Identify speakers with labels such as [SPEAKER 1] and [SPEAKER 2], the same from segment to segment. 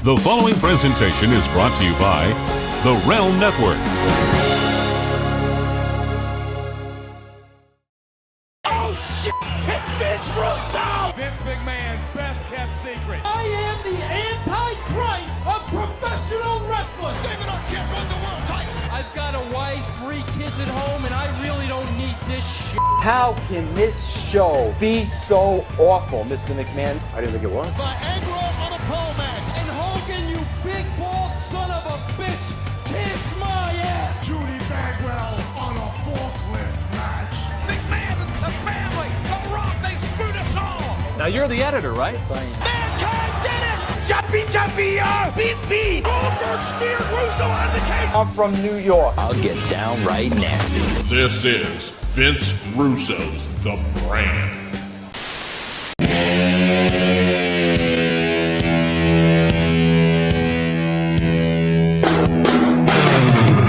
[SPEAKER 1] The following presentation is brought to you by the RELM Network.
[SPEAKER 2] Oh, shit! It's Vince Russo!
[SPEAKER 3] Vince McMahon's best-kept secret.
[SPEAKER 4] I am the Antichrist of professional wrestling.
[SPEAKER 2] David Arquette won the world title.
[SPEAKER 4] I've got a wife, 3 kids at home, and I really don't need this shit.
[SPEAKER 5] How can this show be so awful, Mr. McMahon? I didn't think it was.
[SPEAKER 2] Viagra on a pole match.
[SPEAKER 4] And Hogan, you big bald son of a bitch, kiss my ass.
[SPEAKER 6] Judy Bagwell on a forklift match.
[SPEAKER 2] McMahon, the family, The Rock, they screwed us all.
[SPEAKER 5] Now, you're the editor, right?
[SPEAKER 2] Mankind did it! Jumpy, beat. Goldberg steered Russo out of the cage.
[SPEAKER 5] I'm from New York.
[SPEAKER 7] I'll get downright nasty.
[SPEAKER 8] This is Vince Russo's The Brand.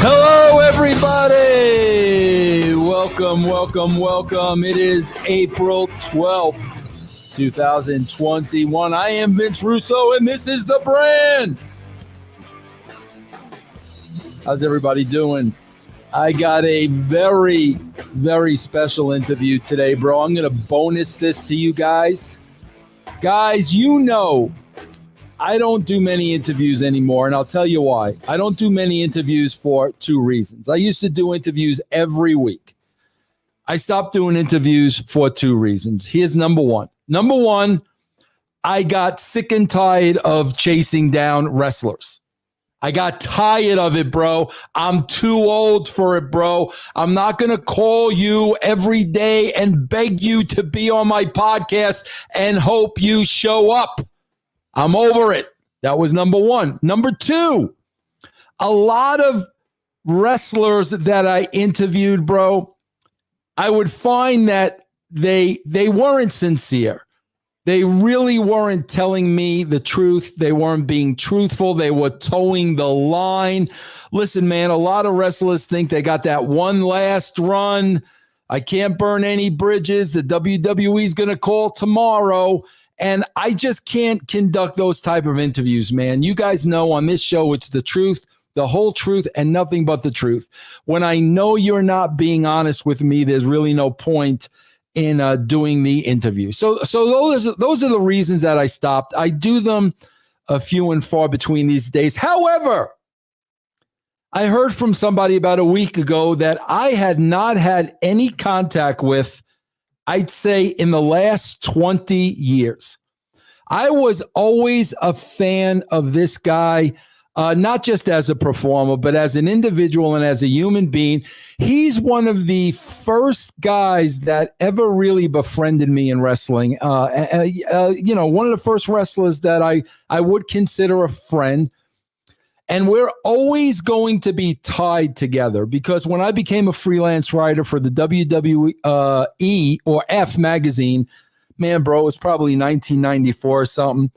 [SPEAKER 9] Hello, everybody! Welcome. It is April 12th, 2021. I am Vince Russo, and this is The Brand. How's everybody doing? I got a very, very special interview today, bro. I'm going to bonus this to you guys. Guys, you know, I don't do many interviews anymore, and I'll tell you why. I don't do many interviews for 2 reasons. I used to do interviews every week. I stopped doing interviews for 2 reasons. Here's number one. Number one, I got sick and tired of chasing down wrestlers. I got tired of it, bro. I'm too old for it, bro. I'm not going to call you every day and beg you to be on my podcast and hope you show up. I'm over it. That was number one. Number two, a lot of wrestlers that I interviewed, bro, I would find that they weren't sincere. They really weren't telling me the truth. They weren't being truthful. They were towing the line. Listen, man, a lot of wrestlers think they got that one last run. I can't burn any bridges. The WWE's going to call tomorrow. And I just can't conduct those type of interviews, man. You guys know on this show, it's the truth, the whole truth, and nothing but the truth. When I know you're not being honest with me, there's really no point in doing the interview. So those are the reasons that I stopped. I do them a few and far between these days. However, I heard from somebody about a week ago that I had not had any contact with, I'd say, in the last 20 years. I was always a fan of this guy, not just as a performer, but as an individual and as a human being. He's one of the first guys that ever really befriended me in wrestling. One of the first wrestlers that I would consider a friend. And we're always going to be tied together because when I became a freelance writer for the WWE or F magazine, man, bro, it was probably 1994 or something.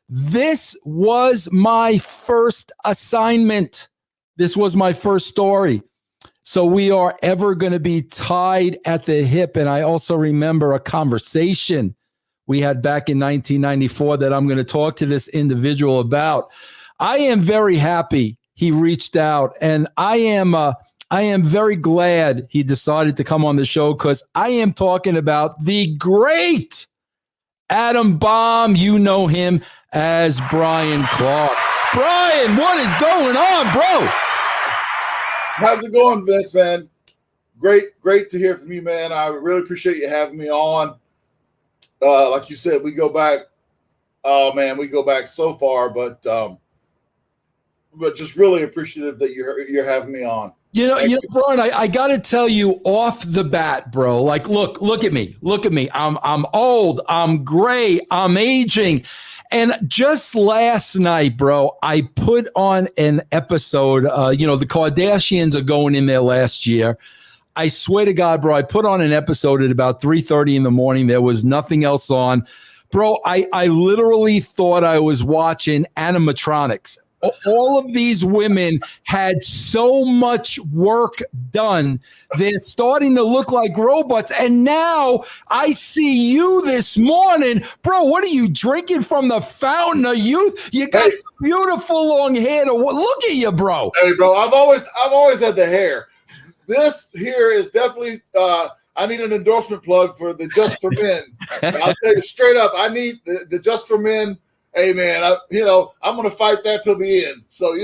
[SPEAKER 9] This was my first assignment. This was my first story. So we are ever going to be tied at the hip. And I also remember a conversation we had back in 1994 that I'm going to talk to this individual about. I am very happy he reached out, and I am very glad he decided to come on the show because I am talking about the great Adam Bomb. You know him as Bryan Clark. Bryan, what is going on, bro?
[SPEAKER 10] How's it going, Vince, man? Great to hear from you, man. I really appreciate you having me on. Like you said, we go back so far, but just really appreciative that you're having me on. You know,
[SPEAKER 9] Bryan, I got to tell you off the bat, bro. Like, look at me. I'm old. I'm gray. I'm aging. And just last night, bro, I put on an episode. The Kardashians are going in there last year. I swear to God, bro, I put on an episode at about 3:30 in the morning. There was nothing else on. Bro, I literally thought I was watching animatronics. All of these women had so much work done. They're starting to look like robots. And now I see you this morning. Bro, what are you drinking from the fountain of youth? You got beautiful long hair. Look at you, bro.
[SPEAKER 10] Hey, bro, I've always had the hair. This here is definitely I need an endorsement plug for the Just for Men. I'll tell you straight up, I need the Just for Men. Hey man, I'm gonna fight that till the end. So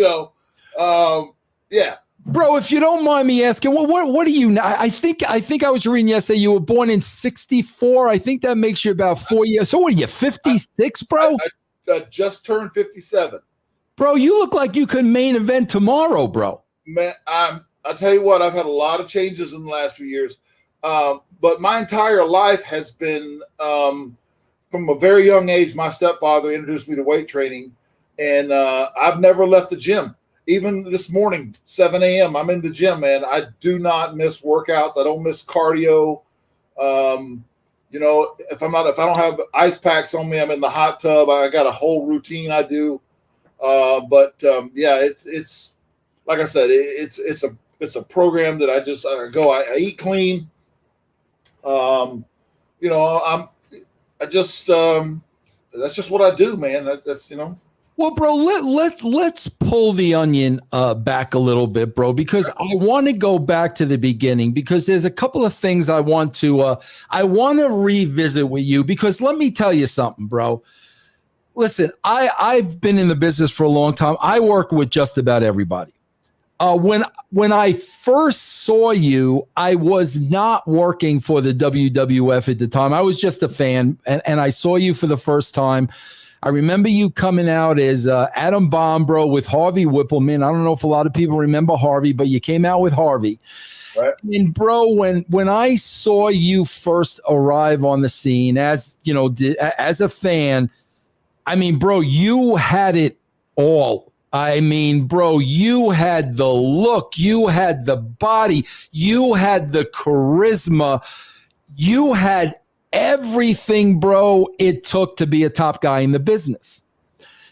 [SPEAKER 10] yeah.
[SPEAKER 9] Bro, if you don't mind me asking, what are you? I think I was reading yesterday you were born in '64. I think that makes you about 4 years. So what are you, 56, bro?
[SPEAKER 10] I just turned 57.
[SPEAKER 9] Bro, you look like you could main event tomorrow, bro.
[SPEAKER 10] Man, I'll tell you what, I've had a lot of changes in the last few years. But my entire life has been from a very young age. My stepfather introduced me to weight training, and I've never left the gym. Even this morning, 7 a.m., I'm in the gym, man. I do not miss workouts. I don't miss cardio. If I don't have ice packs on me, I'm in the hot tub. I got a whole routine I do. It's like I said, it's a program that I eat clean. That's just what I do, man.
[SPEAKER 9] Well, bro, let's pull the onion back a little bit, bro, because I want to go back to the beginning because there's a couple of things I want to revisit with you because let me tell you something, bro. Listen, I've been in the business for a long time. I work with just about everybody. When I first saw you, I was not working for the WWF at the time. I was just a fan, and I saw you for the first time. I remember you coming out as Adam Bomb, bro, with Harvey Whippleman. I don't know if a lot of people remember Harvey, but you came out with Harvey.
[SPEAKER 10] Right.
[SPEAKER 9] And bro, when I saw you first arrive on the scene as a fan, I mean, bro, you had it all. I mean, bro, you had the look, you had the body, you had the charisma, you had everything, bro, it took to be a top guy in the business.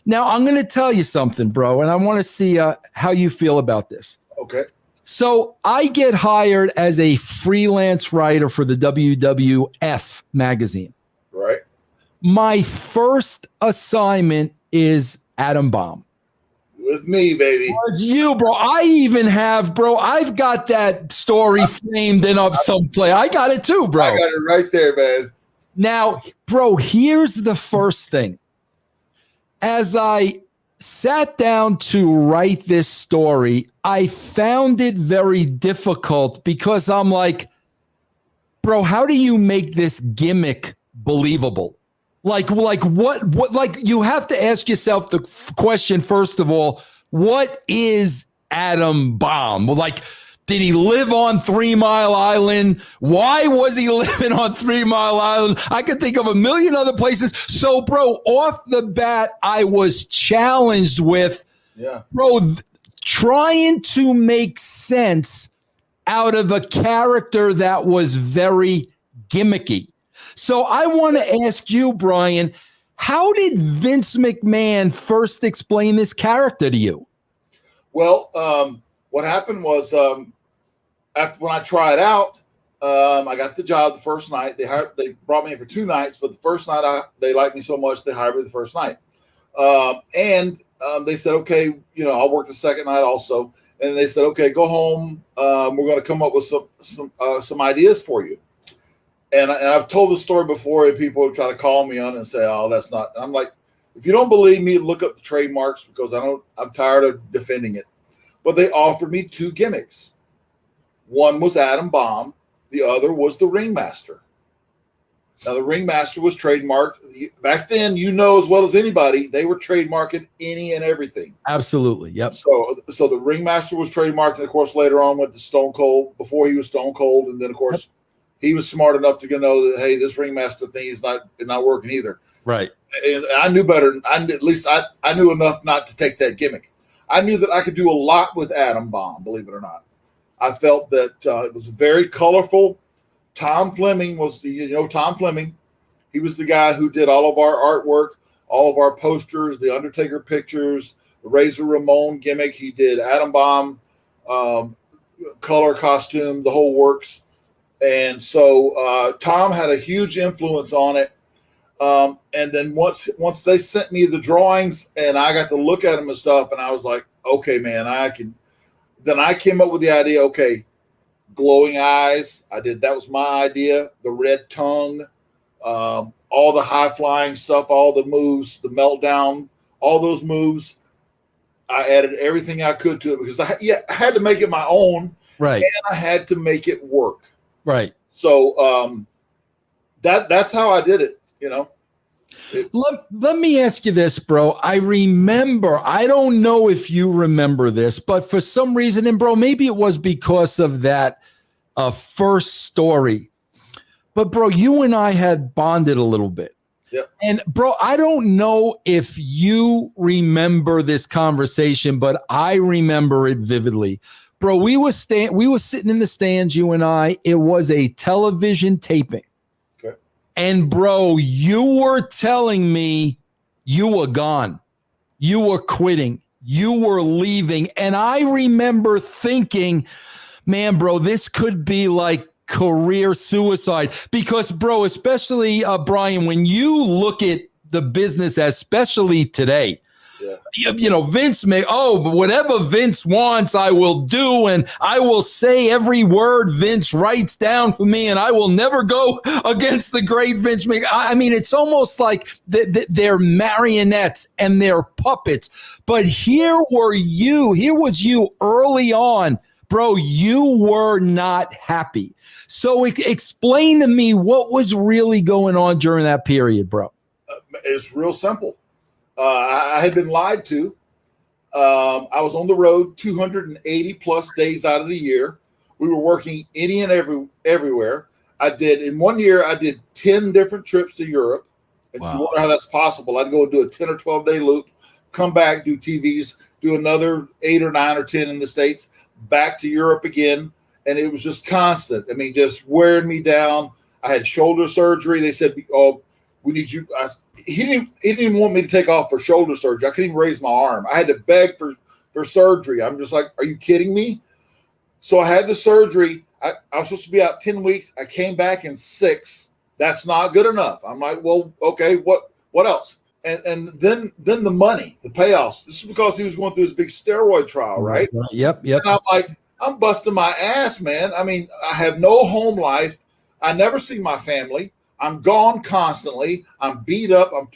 [SPEAKER 9] Now, I'm going to tell you something, bro, and I want to see how you feel about this.
[SPEAKER 10] Okay.
[SPEAKER 9] So I get hired as a freelance writer for the WWF magazine.
[SPEAKER 10] Right.
[SPEAKER 9] My first assignment is Adam Bomb.
[SPEAKER 10] With me, baby.
[SPEAKER 9] It's you, bro. I've got that story framed in up someplace. I got it too, bro.
[SPEAKER 10] I got it right there, man.
[SPEAKER 9] Now, bro, here's the first thing. As I sat down to write this story, I found it very difficult because I'm like, bro, how do you make this gimmick believable? Like what, you have to ask yourself the question, first of all, what is Adam Bomb? Like, did he live on 3 Mile Island? Why was he living on 3 Mile Island? I could think of a million other places. So, bro, off the bat, I was challenged with, trying to make sense out of a character that was very gimmicky. So I want to ask you, Bryan, how did Vince McMahon first explain this character to you?
[SPEAKER 10] Well, what happened was when I tried out, I got the job the first night. They brought me in for 2 nights, but the first night they liked me so much they hired me the first night. And they said, okay, I'll work the second night also. And they said, okay, go home. We're going to come up with some ideas for you. And I've told the story before, and people try to call me on it and say, "Oh, that's not." And I'm like, if you don't believe me, look up the trademarks because I'm tired of defending it. But they offered me 2 gimmicks. One was Adam Bomb. The other was the Ringmaster. Now, the Ringmaster was trademarked back then. As well as anybody, they were trademarking any and everything.
[SPEAKER 9] Absolutely, yep.
[SPEAKER 10] So the Ringmaster was trademarked, and of course, later on went to Stone Cold. Before he was Stone Cold, and then of course. Yep. He was smart enough to know that, hey, this Ringmaster thing is not working either.
[SPEAKER 9] Right.
[SPEAKER 10] And I knew better. I knew enough not to take that gimmick. I knew that I could do a lot with Adam Bomb, believe it or not. I felt that it was very colorful. Tom Fleming was Tom Fleming. He was the guy who did all of our artwork, all of our posters, the Undertaker pictures, the Razor Ramon gimmick. He did Atom Bomb, color costume, the whole works. And so Tom had a huge influence on it. And then once they sent me the drawings and I got to look at them and stuff, and I was like, okay, man, I can. Then I came up with the idea. Okay, glowing eyes. That was my idea. The red tongue, all the high flying stuff, all the moves, the meltdown, all those moves. I added everything I could to it because I had to make it my own,
[SPEAKER 9] right?
[SPEAKER 10] And I had to make it work,
[SPEAKER 9] right?
[SPEAKER 10] So that's how I did it.
[SPEAKER 9] Let me ask you this, bro. I remember, I don't know if you remember this, but for some reason, and bro, maybe it was because of that first story, but bro, you and I had bonded a little bit.
[SPEAKER 10] Yep.
[SPEAKER 9] And bro, I don't know if you remember this conversation, but I remember it vividly. Bro, we were sitting in the stands, you and I. It was a television taping. And bro, you were telling me you were gone. You were quitting. You were leaving. And I remember thinking, man, bro, this could be like career suicide. Because, bro, especially Bryan, when you look at the business, especially today, Vince whatever Vince wants, I will do, and I will say every word Vince writes down for me, and I will never go against the great Vince McMahon. I mean, it's almost like they're marionettes and they're puppets. But here was you early on, bro. You were not happy. So explain to me what was really going on during that period, bro.
[SPEAKER 10] It's real simple. I had been lied to. I was on the road 280 plus days out of the year. We were working any and everywhere. In 1 year, I did 10 different trips to Europe. And
[SPEAKER 9] wow.
[SPEAKER 10] You wonder how that's possible. I'd go do a 10 or 12 day loop, come back, do TVs, do another 8 or 9 or 10 in the States, back to Europe again. And it was just constant. I mean, just wearing me down. I had shoulder surgery. They said, oh, we need you. He didn't even want me to take off for shoulder surgery. I couldn't even raise my arm. I had to beg for surgery. I'm just like, are you kidding me? So I had the surgery. I was supposed to be out 10 weeks. I came back in 6. That's not good enough. I'm like, well, okay, what else? And then the money, the payoffs. This is because he was going through his big steroid trial, right?
[SPEAKER 9] Yep.
[SPEAKER 10] And I'm like, I'm busting my ass, man. I mean, I have no home life. I never see my family. I'm gone constantly. I'm beat up. I'm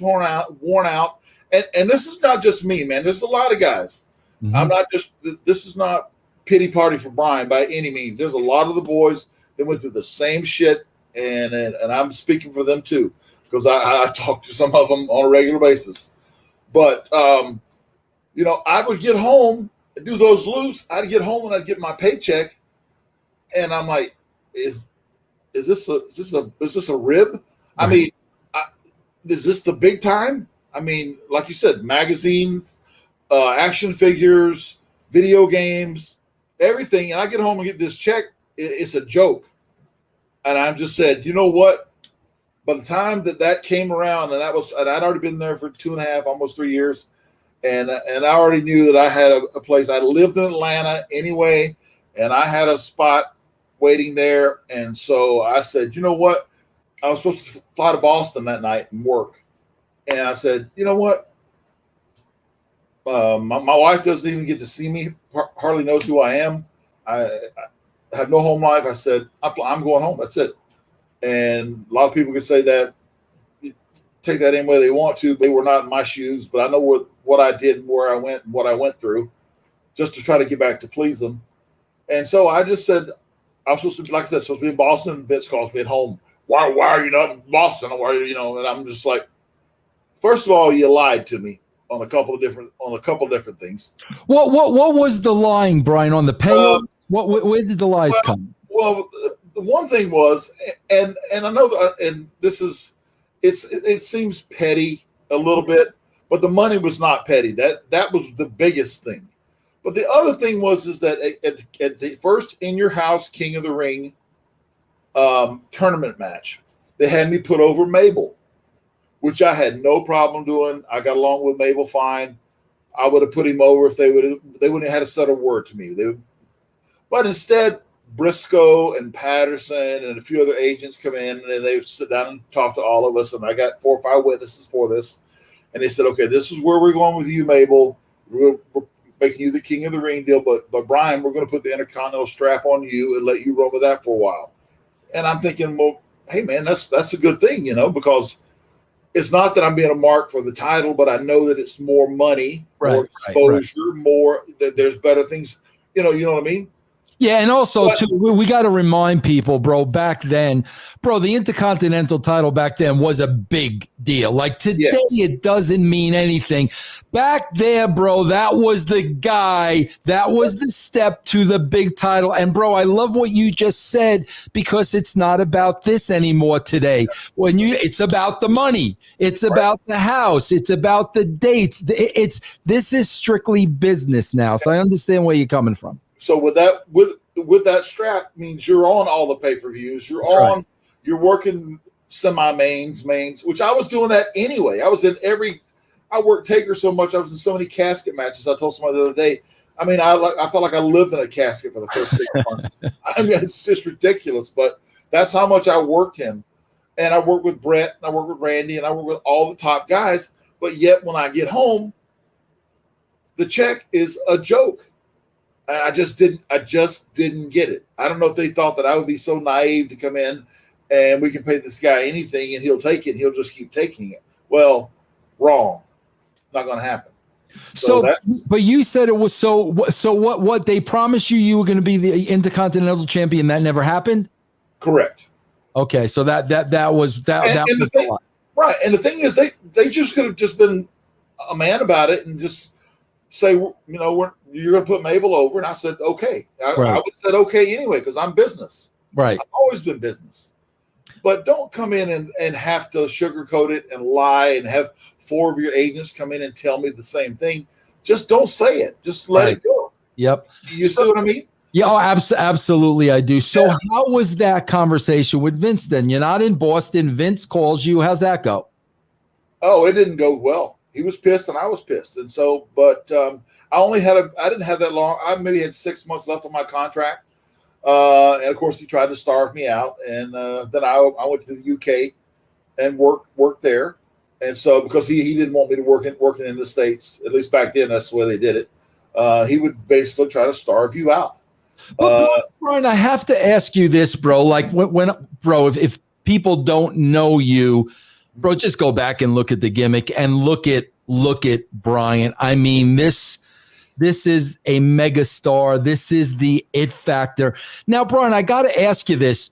[SPEAKER 10] worn out. And this is not just me, man. There's a lot of guys. Mm-hmm. This is not pity party for Bryan by any means. There's a lot of the boys that went through the same shit, and I'm speaking for them too, because I talk to some of them on a regular basis. But, I would get home and do those loops. I'd get home and I'd get my paycheck, and I'm like, is this a rib? Right. I mean, is this the big time? I mean, like you said, magazines, action figures, video games, everything. And I get home and get this check. It's a joke. And I just said, you know what? By the time that came around, and I'd already been there for 2.5, almost 3 years. And I already knew that I had a place. I lived in Atlanta anyway, and I had a spot waiting there. And so I said, you know what? I was supposed to fly to Boston that night and work. And I said, you know what? My wife doesn't even get to see me, hardly knows who I am. I have no home life. I said, I'm going home. That's it. And a lot of people can say that, take that any way they want to. They were not in my shoes, but I know what I did and where I went and what I went through just to try to get back to please them. And so I just said, I was supposed to, like I said, supposed to be in Boston. And Vince calls me at home. Why are you not in Boston? Why are you, and I'm just like, first of all, you lied to me on a couple of different things. What
[SPEAKER 9] was the lying, Bryan, on the payoff? Where did the lies come?
[SPEAKER 10] Well, the one thing was, and I know that, and this is, it seems petty a little bit, but the money was not petty. That was the biggest thing. But the other thing is that at the first In Your House King of the Ring tournament match, they had me put over Mabel, which I had no problem doing. I got along with Mabel fine. I would have put him over if they wouldn't have had to said a word to me. But instead, Briscoe and Patterson and a few other agents come in and they sit down and talk to all of us. And I got 4 or 5 witnesses for this. And they said, okay, this is where we're going with you, Mabel. We're making you the king of the ring deal. But Bryan, we're going to put the Intercontinental strap on you and let you run with that for a while. And I'm thinking, well, hey, man, that's a good thing, because it's not that I'm being a mark for the title, but I know that it's more money, more exposure, more that there's better things. You know what I mean?
[SPEAKER 9] Yeah, and also, too, we got to remind people, bro, back then, the Intercontinental title back then was a big deal. Like today, It doesn't mean anything. Back there, bro, that was the guy. That was the step to the big title. And, bro, I love what you just said because it's not about this anymore today. It's about the money. It's about the house. It's about the dates. This is strictly business now. So I understand where you're coming from.
[SPEAKER 10] So with that strap means you're on all the pay-per-views. You're working semi-mains, which I was doing that anyway. I worked Taker so much. I was in so many casket matches. I told somebody the other day, I mean, I felt like I lived in a casket for the first 6 months. I mean, it's just ridiculous, but that's how much I worked him. And I worked with Brett, and I worked with Randy, and I worked with all the top guys. But yet when I get home, the check is a joke. I just didn't get it. I don't know if they thought that I would be so naive to come in and we can pay this guy anything and he'll take it and he'll just keep taking it. Well, wrong. Not going to happen.
[SPEAKER 9] But you said it was so what they promised you were going to be the Intercontinental champion. That never happened?
[SPEAKER 10] Correct.
[SPEAKER 9] Okay. So that was a lot.
[SPEAKER 10] Right. And the thing is they just could have just been a man about it and just say, you're going to put Mabel over. And I said, okay. I would have said okay anyway because I'm business.
[SPEAKER 9] Right.
[SPEAKER 10] I've always been business. But don't come in and have to sugarcoat it and lie and have 4 of your agents come in and tell me the same thing. Just don't say it. Just let it go.
[SPEAKER 9] Yep.
[SPEAKER 10] You see what I mean?
[SPEAKER 9] Yeah, absolutely I do. So how was that conversation with Vince then? You're not in Boston. Vince calls you. How's that go?
[SPEAKER 10] Oh, it didn't go well. He was pissed and I was pissed. And so, but I didn't have that long. I maybe had 6 months left on my contract. And of course he tried to starve me out. And then I went to the UK and worked there. And so, because he didn't want me to working in the States, at least back then, that's the way they did it. He would basically try to starve you out.
[SPEAKER 9] But Bryan, I have to ask you this, bro. Like if people don't know you, bro, just go back and look at the gimmick and look at Bryan. I mean, this is a mega star. This is the it factor. Now, Bryan, I got to ask you this.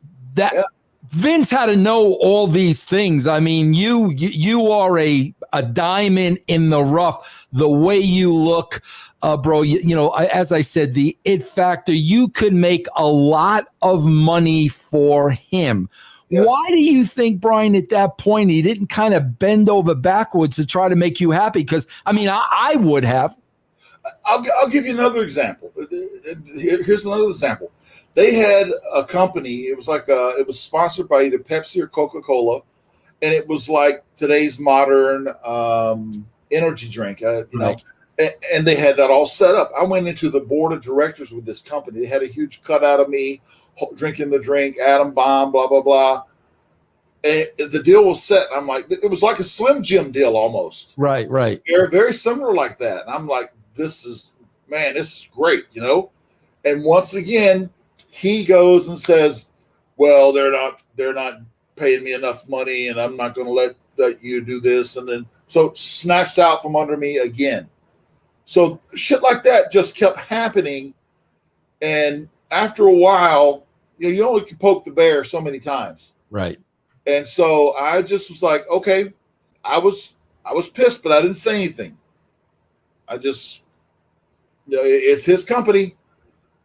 [SPEAKER 9] Vince had to know all these things. I mean, you are a diamond in the rough. The way you look, bro, as I said, the it factor, you could make a lot of money for him. Yes. Why do you think, Bryan, at that point, he didn't kind of bend over backwards to try to make you happy? Because, I mean, I would have.
[SPEAKER 10] I'll give you another example. Here's another example. They had a company. It was it was sponsored by either Pepsi or Coca-Cola, and it was like today's modern energy drink. Right. And they had that all set up. I went into the board of directors with this company. They had a huge cutout of me drinking the drink, atom bomb, blah blah blah. And the deal was set. I'm like, it was like a Slim Jim deal almost.
[SPEAKER 9] Right.
[SPEAKER 10] They're very similar like that. And I'm like, this is great, And once again, he goes and says, well, they're not paying me enough money and I'm not going to let you do this. And then, so snatched out from under me again. So shit like that just kept happening. And after a while, you only can poke the bear so many times.
[SPEAKER 9] Right.
[SPEAKER 10] And so I just was like, okay, I was pissed, but I didn't say anything. I just, it's his company,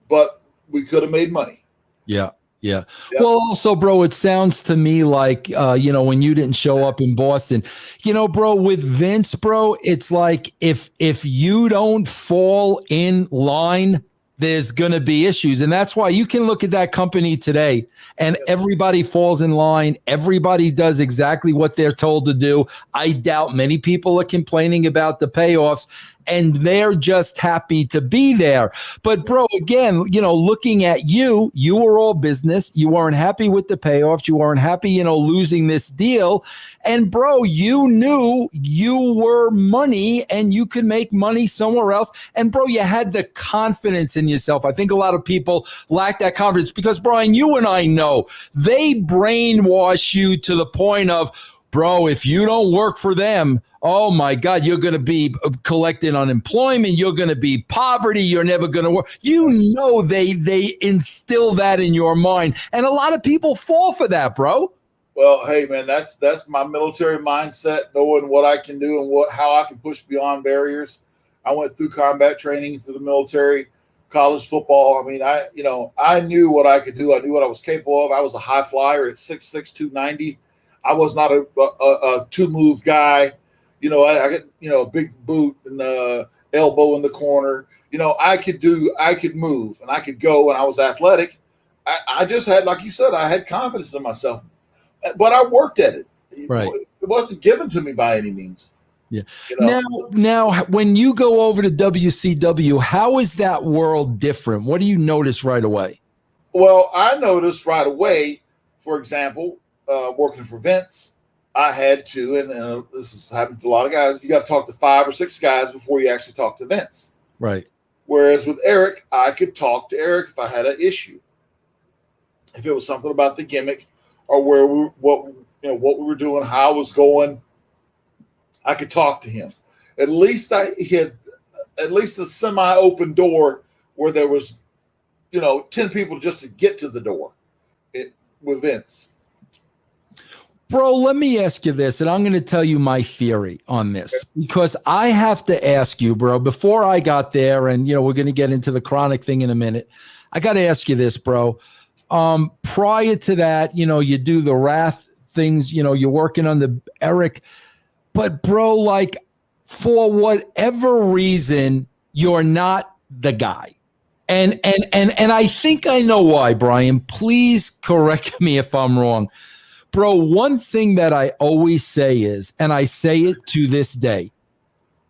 [SPEAKER 10] but we could have made money.
[SPEAKER 9] Yeah. Well, also, bro, it sounds to me like, when you didn't show up in Boston, bro, with Vince, bro, it's like if you don't fall in line, there's going to be issues. And that's why you can look at that company today and everybody falls in line. Everybody does exactly what they're told to do. I doubt many people are complaining about the payoffs. and they're just happy to be there. But bro, again, looking at you were all business. You weren't happy with the payoffs. You weren't happy, losing this deal. And bro, you knew you were money and you could make money somewhere else. And bro, you had the confidence in yourself. I think a lot of people lack that confidence because, Bryan, you and I know they brainwash you to the point of, bro, if you don't work for them, oh my God, you're going to be collecting unemployment. You're going to be poverty. You're never going to work. They instill that in your mind. And a lot of people fall for that, bro.
[SPEAKER 10] Well, hey man, that's my military mindset, knowing what I can do and how I can push beyond barriers. I went through combat training through the military, college football. I mean, I knew what I could do. I knew what I was capable of. I was a high flyer at 6'6", 290. I was not a two-move guy. I got, a big boot and elbow in the corner. I could move and I could go, and I was athletic. I just had, like you said, I had confidence in myself, but I worked at it.
[SPEAKER 9] Right.
[SPEAKER 10] It wasn't given to me by any means.
[SPEAKER 9] Yeah. Now, when you go over to WCW, how is that world different? What do you notice right away?
[SPEAKER 10] Well, I noticed right away, for example, working for Vince, I had to, and this has happened to a lot of guys, you got to talk to 5 or 6 guys before you actually talk to Vince.
[SPEAKER 9] Right.
[SPEAKER 10] Whereas with Eric, I could talk to Eric if I had an issue. If it was something about the gimmick or what we were doing, how I was going, I could talk to him. At least he had at least a semi-open door where there was, 10 people just to get to the door with Vince.
[SPEAKER 9] Bro, let me ask you this, and I'm going to tell you my theory on this, because I have to ask you, bro, before I got there, and, we're going to get into the chronic thing in a minute. I got to ask you this, bro. Prior to that, you do the Wrath things, you're working on the Eric, but bro, like for whatever reason, you're not the guy. And I think I know why, Bryan. Please correct me if I'm wrong. Bro, one thing that I always say is, and I say it to this day,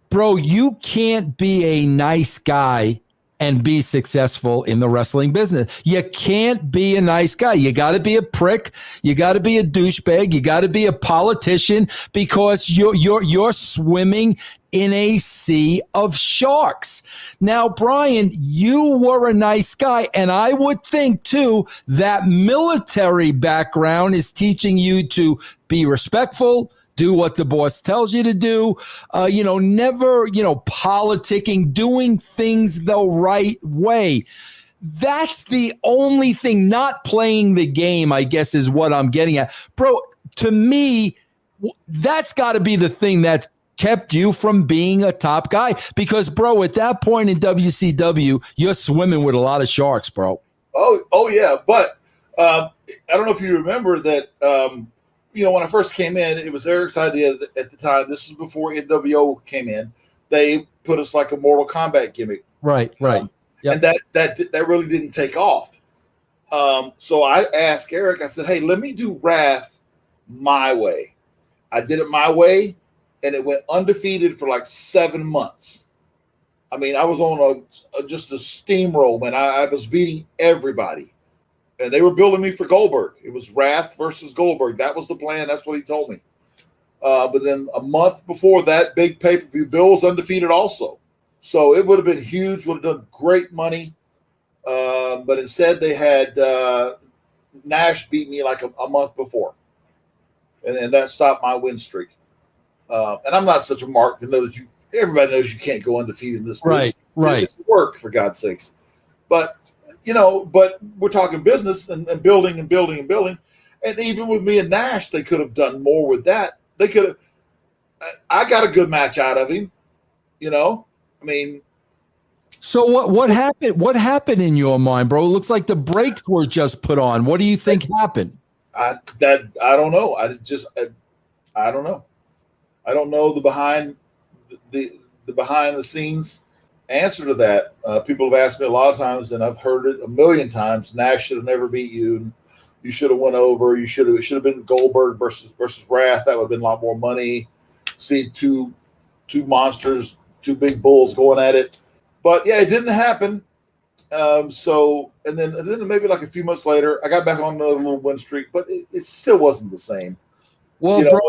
[SPEAKER 9] bro, you can't be a nice guy and be successful in the wrestling business. You can't be a nice guy. You got to be a prick. You got to be a douchebag. You got to be a politician, because you're swimming in a sea of sharks. Now, Bryan, you were a nice guy, and I would think too that military background is teaching you to be respectful, do what the boss tells you to do, never, politicking, doing things the right way. That's the only thing, not playing the game, I guess, is what I'm getting at. Bro, to me, that's got to be the thing that's kept you from being a top guy, because, bro, at that point in WCW, you're swimming with a lot of sharks, bro.
[SPEAKER 10] Oh yeah. But I don't know if you remember that, when I first came in, it was Eric's idea at the time. This is before NWO came in. They put us like a Mortal Kombat gimmick. Right. Yep. And that really didn't take off. So I asked Eric, I said, hey, let me do Wrath my way. I did it my way, and it went undefeated for like 7 months. I mean, I was on just a steamroll, man. I was beating everybody. And they were building me for Goldberg. It was Wrath versus Goldberg. That was the plan. That's what he told me. But then a month before that big pay-per-view, Bill was undefeated also. So it would have been huge, would have done great money. But instead they had Nash beat me like a month before. And that stopped my win streak. And I'm not such a mark to know that everybody knows you can't go undefeated in this business.
[SPEAKER 9] Right.
[SPEAKER 10] It's work, for God's sakes. But, but we're talking business and building and building and building. And even with me and Nash, they could have done more with that. They could have. I got a good match out of him, I mean.
[SPEAKER 9] So what happened? What happened in your mind, bro? It looks like the brakes were just put on. What do you think happened?
[SPEAKER 10] I don't know. I don't know. I don't know the behind the scenes answer to that. People have asked me a lot of times, and I've heard it a million times. Nash should have never beat you. You should have went over. It should have been Goldberg versus Wrath. That would have been a lot more money. See two monsters two big bulls going at it. But yeah, it didn't happen. And then maybe like a few months later, I got back on another little win streak, but it still wasn't the same.
[SPEAKER 9] Well, bro,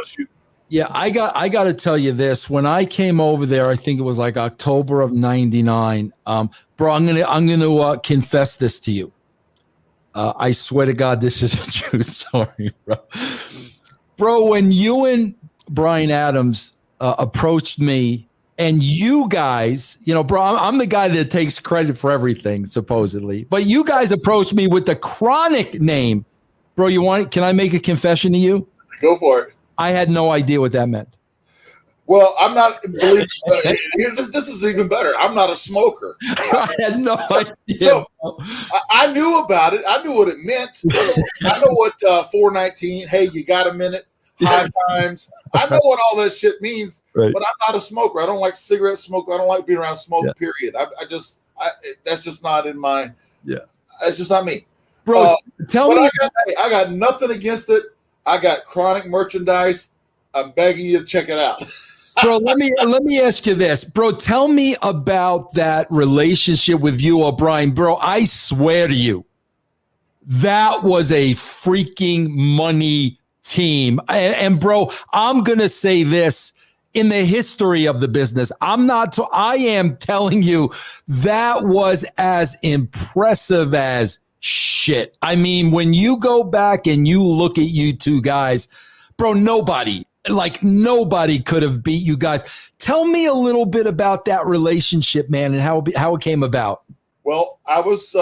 [SPEAKER 9] yeah, I got to tell you this. When I came over there, I think it was like October of '99. Bro, I'm gonna confess this to you. I swear to God, this is a true story, bro. Bro, when you and Bryan Adams approached me, and you guys, bro, I'm the guy that takes credit for everything, supposedly. But you guys approached me with the Chronic name. Bro, can I make a confession to you?
[SPEAKER 10] Go for it.
[SPEAKER 9] I had no idea what that meant.
[SPEAKER 10] Well, I'm not. This is even better. I'm not a smoker.
[SPEAKER 9] I had no idea.
[SPEAKER 10] So I knew about it. I knew what it meant. I know what 419. Hey, you got a minute? High times. I know what all that shit means. Right. But I'm not a smoker. I don't like cigarette smoke. I don't like being around smoke. Yeah. Period. That's just not in my. Yeah. That's just not me,
[SPEAKER 9] bro. Tell me.
[SPEAKER 10] I got nothing against it. I got Chronic merchandise. I'm begging you to check it out.
[SPEAKER 9] Bro, let me ask you this. Bro, tell me about that relationship with you or Bryan. Bro, I swear to you, that was a freaking money team. And bro, I'm going to say this in the history of the business. I am telling you, that was as impressive as shit. I mean, when you go back and you look at you two guys, bro, nobody could have beat you guys. Tell me a little bit about that relationship, man, and how it came about.
[SPEAKER 10] Well, I was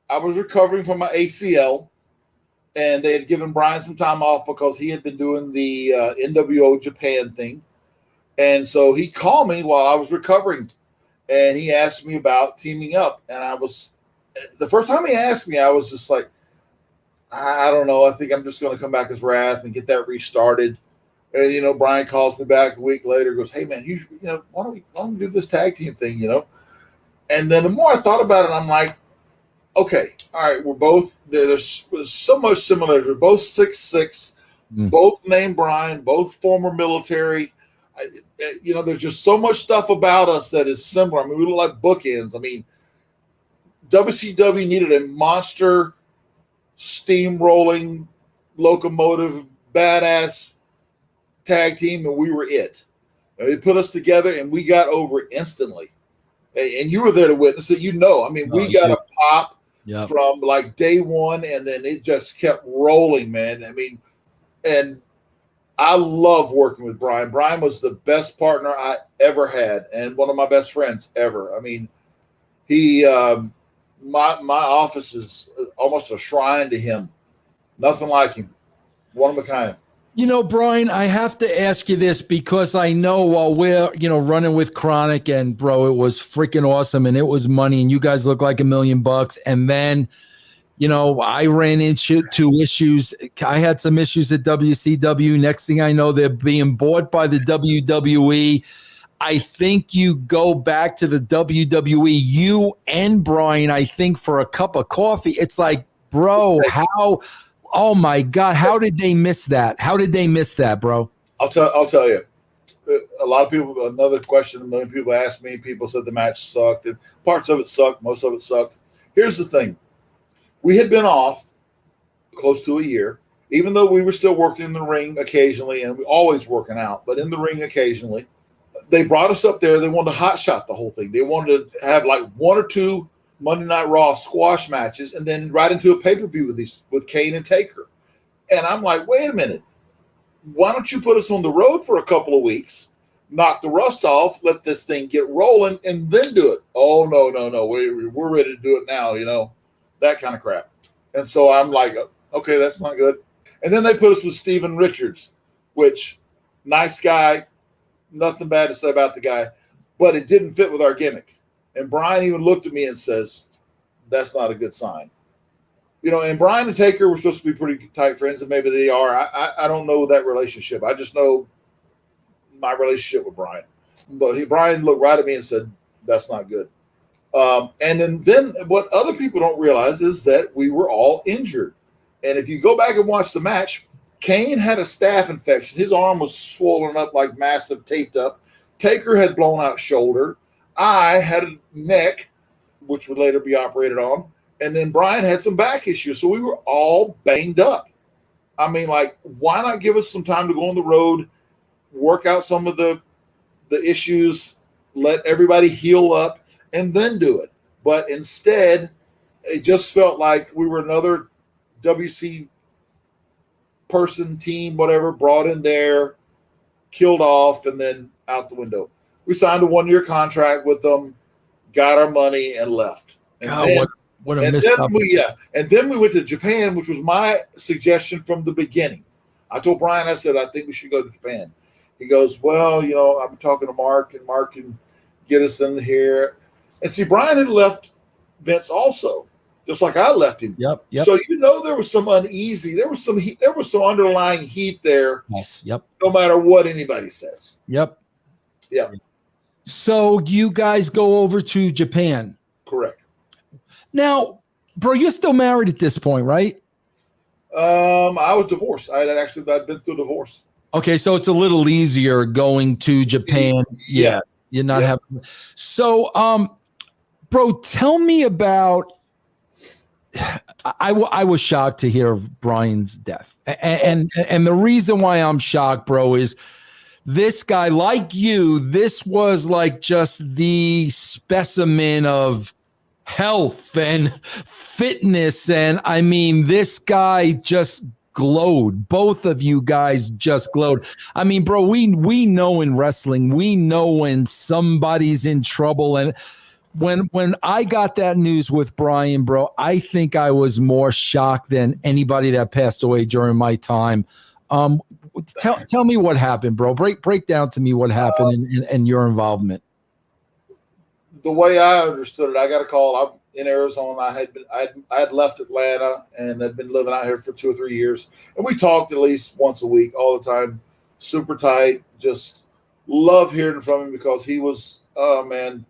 [SPEAKER 10] recovering from my ACL, and they had given Bryan some time off because he had been doing the NWO Japan thing. And so he called me while I was recovering, and he asked me about teaming up. And the first time he asked me, I was just like, I don't know. I think I'm just going to come back as Wrath and get that restarted. And, Bryan calls me back a week later, goes, hey, man, why don't we do this tag team thing, And then the more I thought about it, I'm like, okay, all right, we're both, there's so much similarities. We're both 6'6", both named Bryan, both former military. There's just so much stuff about us that is similar. I mean, we look like bookends. I mean, WCW needed a monster steamrolling locomotive badass tag team, and we were it. They put us together and we got over instantly, and you were there to witness it. I mean, we got a pop from like day one, and then it just kept rolling, man. I mean, and I love working with Bryan. Bryan was the best partner I ever had, and one of my best friends ever. I mean, he my office is almost a shrine to him. Nothing like him. One of a kind.
[SPEAKER 9] Bryan, I have to ask you this because I know while we're, running with Chronic, and bro, it was freaking awesome and it was money and you guys look like $1 million. And then, I ran into two issues. I had some issues at WCW. Next thing I know, they're being bought by the WWE. I think you go back to the WWE, you and Bryan, I think, for a cup of coffee. It's like, bro, oh my God, how did they miss that? How did they miss that, bro?
[SPEAKER 10] I'll tell you. A lot of people, another question, 1 million people asked me, people said the match sucked, and parts of it sucked, most of it sucked. Here's the thing. We had been off close to a year, even though we were still working in the ring occasionally, and we always working out, but in the ring occasionally. They brought us up there. They wanted to hot shot the whole thing. They wanted to have like 1 or 2 Monday Night Raw squash matches and then right into a pay-per-view with Kane and Taker. And I'm like, wait a minute. Why don't you put us on the road for a couple of weeks, knock the rust off, let this thing get rolling, and then do it? Oh, no. We're ready to do it now, that kind of crap. And so I'm like, okay, that's not good. And then they put us with Steven Richards, which, nice guy, nothing bad to say about the guy, but it didn't fit with our gimmick. And Bryan even looked at me and says, that's not a good sign. And Bryan and Taker were supposed to be pretty tight friends, and maybe they are. I don't know that relationship. I just know my relationship with Bryan. But Bryan looked right at me and said, that's not good. And then what other people don't realize is that we were all injured. And if you go back and watch the match, Kane had a staph infection. His arm was swollen up like massive, taped up. Taker had blown out shoulder. I had a neck, which would later be operated on. And then Bryan had some back issues. So we were all banged up. I mean, like, why not give us some time to go on the road, work out some of the issues, let everybody heal up, and then do it. But instead, it just felt like we were another WC person, team, whatever, brought in there, killed off, and then out the window. We signed a 1-year contract with them, got our money, and left. And
[SPEAKER 9] God,
[SPEAKER 10] then,
[SPEAKER 9] what a
[SPEAKER 10] and
[SPEAKER 9] missed
[SPEAKER 10] then
[SPEAKER 9] opportunity.
[SPEAKER 10] and then we went to Japan, which was my suggestion from the beginning. I told Bryan, I said, I think we should go to Japan. He goes, well, you know, I'm talking to Mark, and Mark can get us in here. And see, Bryan had left Vince also, just like I left him.
[SPEAKER 9] Yep.
[SPEAKER 10] So there was some uneasy, there was some heat, there was some underlying heat there.
[SPEAKER 9] Yes. Yep.
[SPEAKER 10] No matter what anybody says.
[SPEAKER 9] Yep.
[SPEAKER 10] Yeah.
[SPEAKER 9] So you guys go over to Japan.
[SPEAKER 10] Correct.
[SPEAKER 9] Now, bro, you're still married at this point, right?
[SPEAKER 10] I was divorced. I'd been through a divorce.
[SPEAKER 9] Okay, so it's a little easier going to Japan. Yeah. You're not having. So, bro, tell me about. I was shocked to hear of Bryan's death, and the reason why I'm shocked, bro, is this guy, like you, this was like just the specimen of health and fitness, and I mean, this guy just glowed. Both of you guys just glowed. I mean, bro, we know in wrestling, we know when somebody's in trouble. And when I got that news with Bryan, bro, I think I was more shocked than anybody that passed away during my time. Tell me what happened, bro. Break down to me what happened and your involvement.
[SPEAKER 10] The way I understood it, I got a call. I'm in Arizona. I had left Atlanta and had been living out here for 2 or 3 years. And we talked at least once a week, all the time. Super tight. Just love hearing from him because he was, man,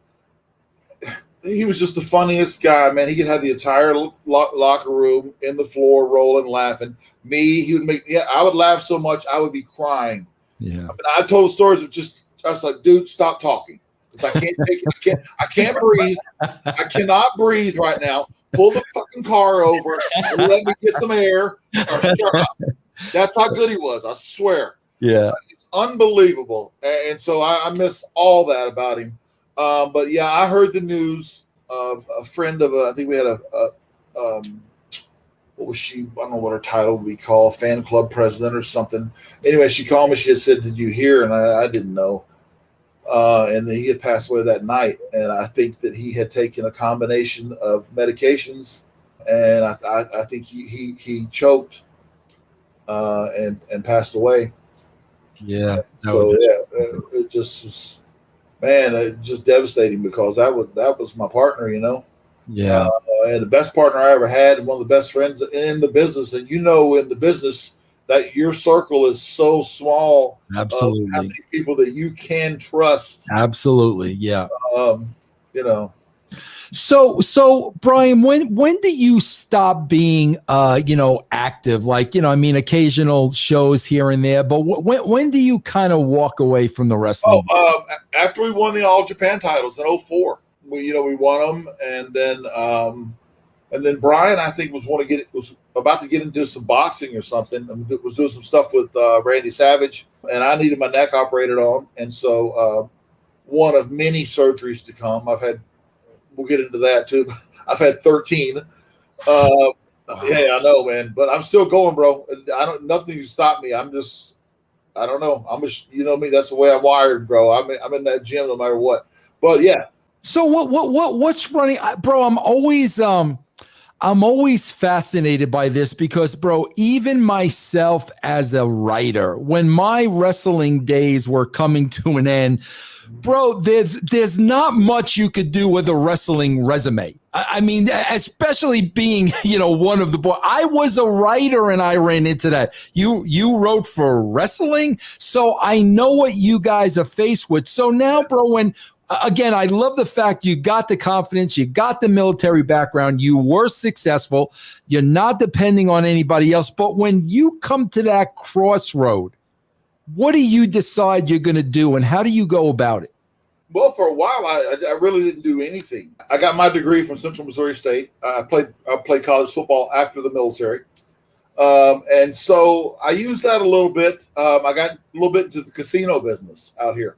[SPEAKER 10] he was just the funniest guy, man. He could have the entire locker room in the floor rolling, laughing. He would make, I would laugh so much I would be crying.
[SPEAKER 9] Yeah.
[SPEAKER 10] I mean, I told stories of just, I was like, dude, stop talking. I can't take it. I can't breathe. I cannot breathe right now. Pull the fucking car over and let me get some air. Or shut up. That's how good he was. I swear.
[SPEAKER 9] Yeah.
[SPEAKER 10] It's unbelievable. And so I miss all that about him. But yeah, I heard the news of a friend of I think we had what was she? I don't know what her title would be called, fan club president or something. Anyway, she called me. She had said, "Did you hear?" And I didn't know. And then he had passed away that night. And I think that he had taken a combination of medications, and I think he choked and passed away.
[SPEAKER 9] Yeah.
[SPEAKER 10] It just was, man, it just devastating because that was my partner, you know.
[SPEAKER 9] Yeah.
[SPEAKER 10] And the best partner I ever had, and one of the best friends in the business. And in the business, that your circle is so small.
[SPEAKER 9] Absolutely.
[SPEAKER 10] How many people that you can trust.
[SPEAKER 9] Absolutely. Yeah.
[SPEAKER 10] You know.
[SPEAKER 9] So Bryan, when do you stop being active? Like, I mean, occasional shows here and there, but when do you kind of walk away from the wrestling?
[SPEAKER 10] After we won the All Japan titles in 2004, we won them, and then Bryan, I think, was about to get into some boxing or something, and was doing some stuff with Randy Savage, and I needed my neck operated on, and so one of many surgeries to come. We'll get into that too. I've had 13. Wow. Yeah, I know, man, but I'm still going, bro. Nothing can stop me. I don't know. You know me. That's the way I'm wired, bro. I'm in that gym no matter what. But yeah.
[SPEAKER 9] So what's running, bro? I'm always fascinated by this because, bro, even myself as a writer, when my wrestling days were coming to an end, bro, there's not much you could do with a wrestling resume. I mean, especially being, one of the boys. I was a writer and I ran into that. You wrote for wrestling, so I know what you guys are faced with. So now, bro, again, I love the fact you got the confidence, you got the military background, you were successful, you're not depending on anybody else. But when you come to that crossroad What do you decide you're going to do, and how do you go about it?
[SPEAKER 10] Well, for a while, I really didn't do anything. I got my degree from Central Missouri State. I played college football after the military, and so I used that a little bit. I got a little bit into the casino business out here.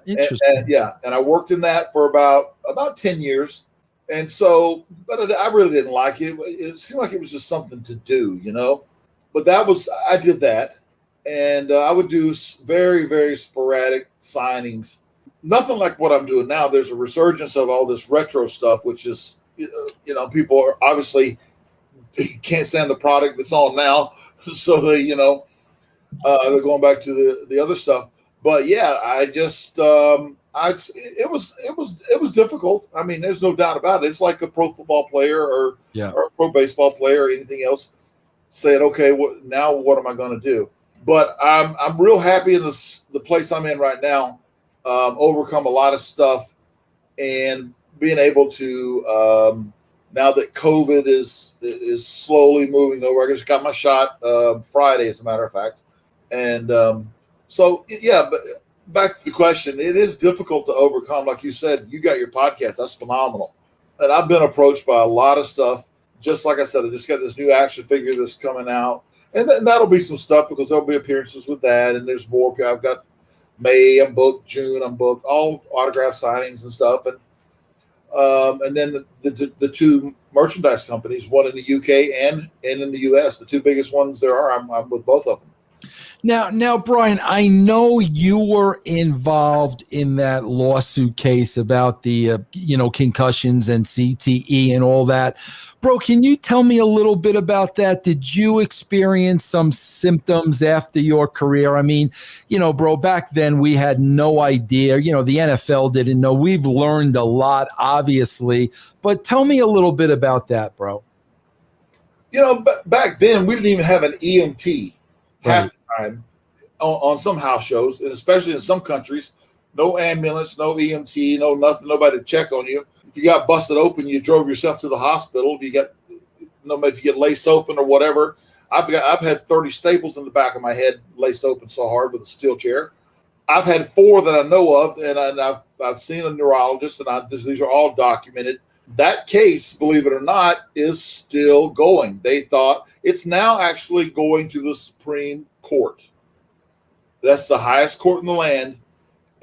[SPEAKER 9] Interesting.
[SPEAKER 10] And I worked in that for about 10 years. And so, but I really didn't like it. It seemed like it was just something to do, But I did that, and I would do very, very sporadic signings. Nothing like what I'm doing now. There's a resurgence of all this retro stuff, which is, people are obviously can't stand the product that's on now, so they, they're going back to the other stuff. But yeah, I just, it was difficult. I mean, there's no doubt about it. It's like a pro football player or a pro baseball player or anything else saying, okay, now what am I going to do? But I'm real happy in the place I'm in right now. Overcome a lot of stuff and being able to now that COVID is slowly moving over. I just got my shot Friday, as a matter of fact, and so yeah. But back to the question, it is difficult to overcome. Like you said, you got your podcast. That's phenomenal, and I've been approached by a lot of stuff. Just like I said, I just got this new action figure that's coming out, and that'll be some stuff because there'll be appearances with that, and there's more. I've got May, I'm booked. June, I'm booked. All autograph signings and stuff, and then the two merchandise companies, one in the UK and in the US, the two biggest ones there are. I'm with both of them.
[SPEAKER 9] Now, Bryan, I know you were involved in that lawsuit case about the concussions and CTE and all that. Bro, can you tell me a little bit about that? Did you experience some symptoms after your career? I mean, bro, back then we had no idea. The NFL didn't know. We've learned a lot, obviously. But tell me a little bit about that, bro.
[SPEAKER 10] Back then we didn't even have an EMT half the time on some house shows, and especially in some countries, no ambulance, no EMT, no nothing, nobody to check on you. If you got busted open, you drove yourself to the hospital. If you get laced open or whatever, I've had 30 staples in the back of my head laced open so hard with a steel chair. I've had 4 that I know of, and I've seen a neurologist, and these are all documented. That case, believe it or not, is still going. They thought it's now actually going to the Supreme Court. That's the highest court in the land.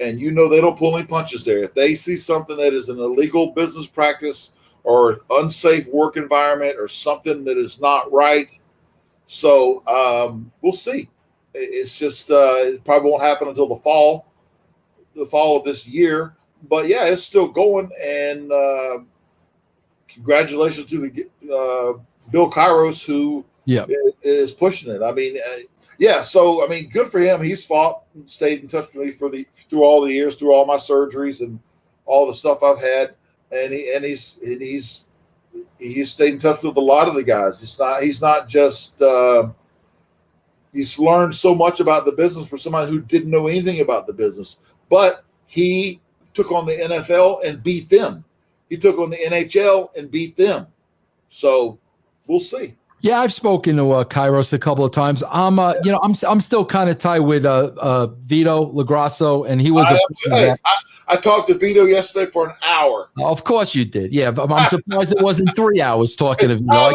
[SPEAKER 10] And they don't pull any punches there. If they see something that is an illegal business practice or unsafe work environment or something that is not right. So we'll see. It's just it probably won't happen until the fall of this year. But yeah, it's still going. And congratulations to the Bill Kairos, who is pushing it. I mean, so I mean, good for him. He's fought and stayed in touch with me through all the years, through all my surgeries and all the stuff I've had, and he's stayed in touch with a lot of the guys. He's not just he's learned so much about the business for somebody who didn't know anything about the business, but he took on the NFL and beat them. He took on the NHL and beat them. So we'll see.
[SPEAKER 9] Yeah, I've spoken to Kairos a couple of times. I'm still kind of tied with Vito LaGrasso, and he was.
[SPEAKER 10] I talked to Vito yesterday for an hour.
[SPEAKER 9] Of course you did. Yeah, I'm surprised it wasn't 3 hours talking to Vito.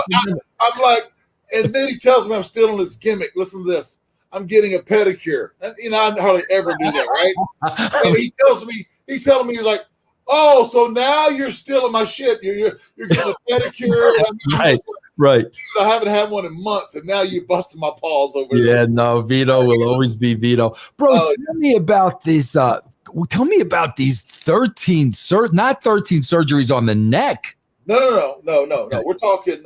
[SPEAKER 10] I'm like, and then he tells me I'm still on his gimmick. Listen to this. I'm getting a pedicure, and I hardly ever do that, right? And he's telling me, he's like, oh, so now you're stealing my shit. You're getting a pedicure.
[SPEAKER 9] Right.
[SPEAKER 10] I haven't had one in months, and now you're busting my paws over there.
[SPEAKER 9] Yeah, no, Vito will always be Vito. Bro, tell me about this. Tell me about these 13 surgeries on the neck.
[SPEAKER 10] No. We're talking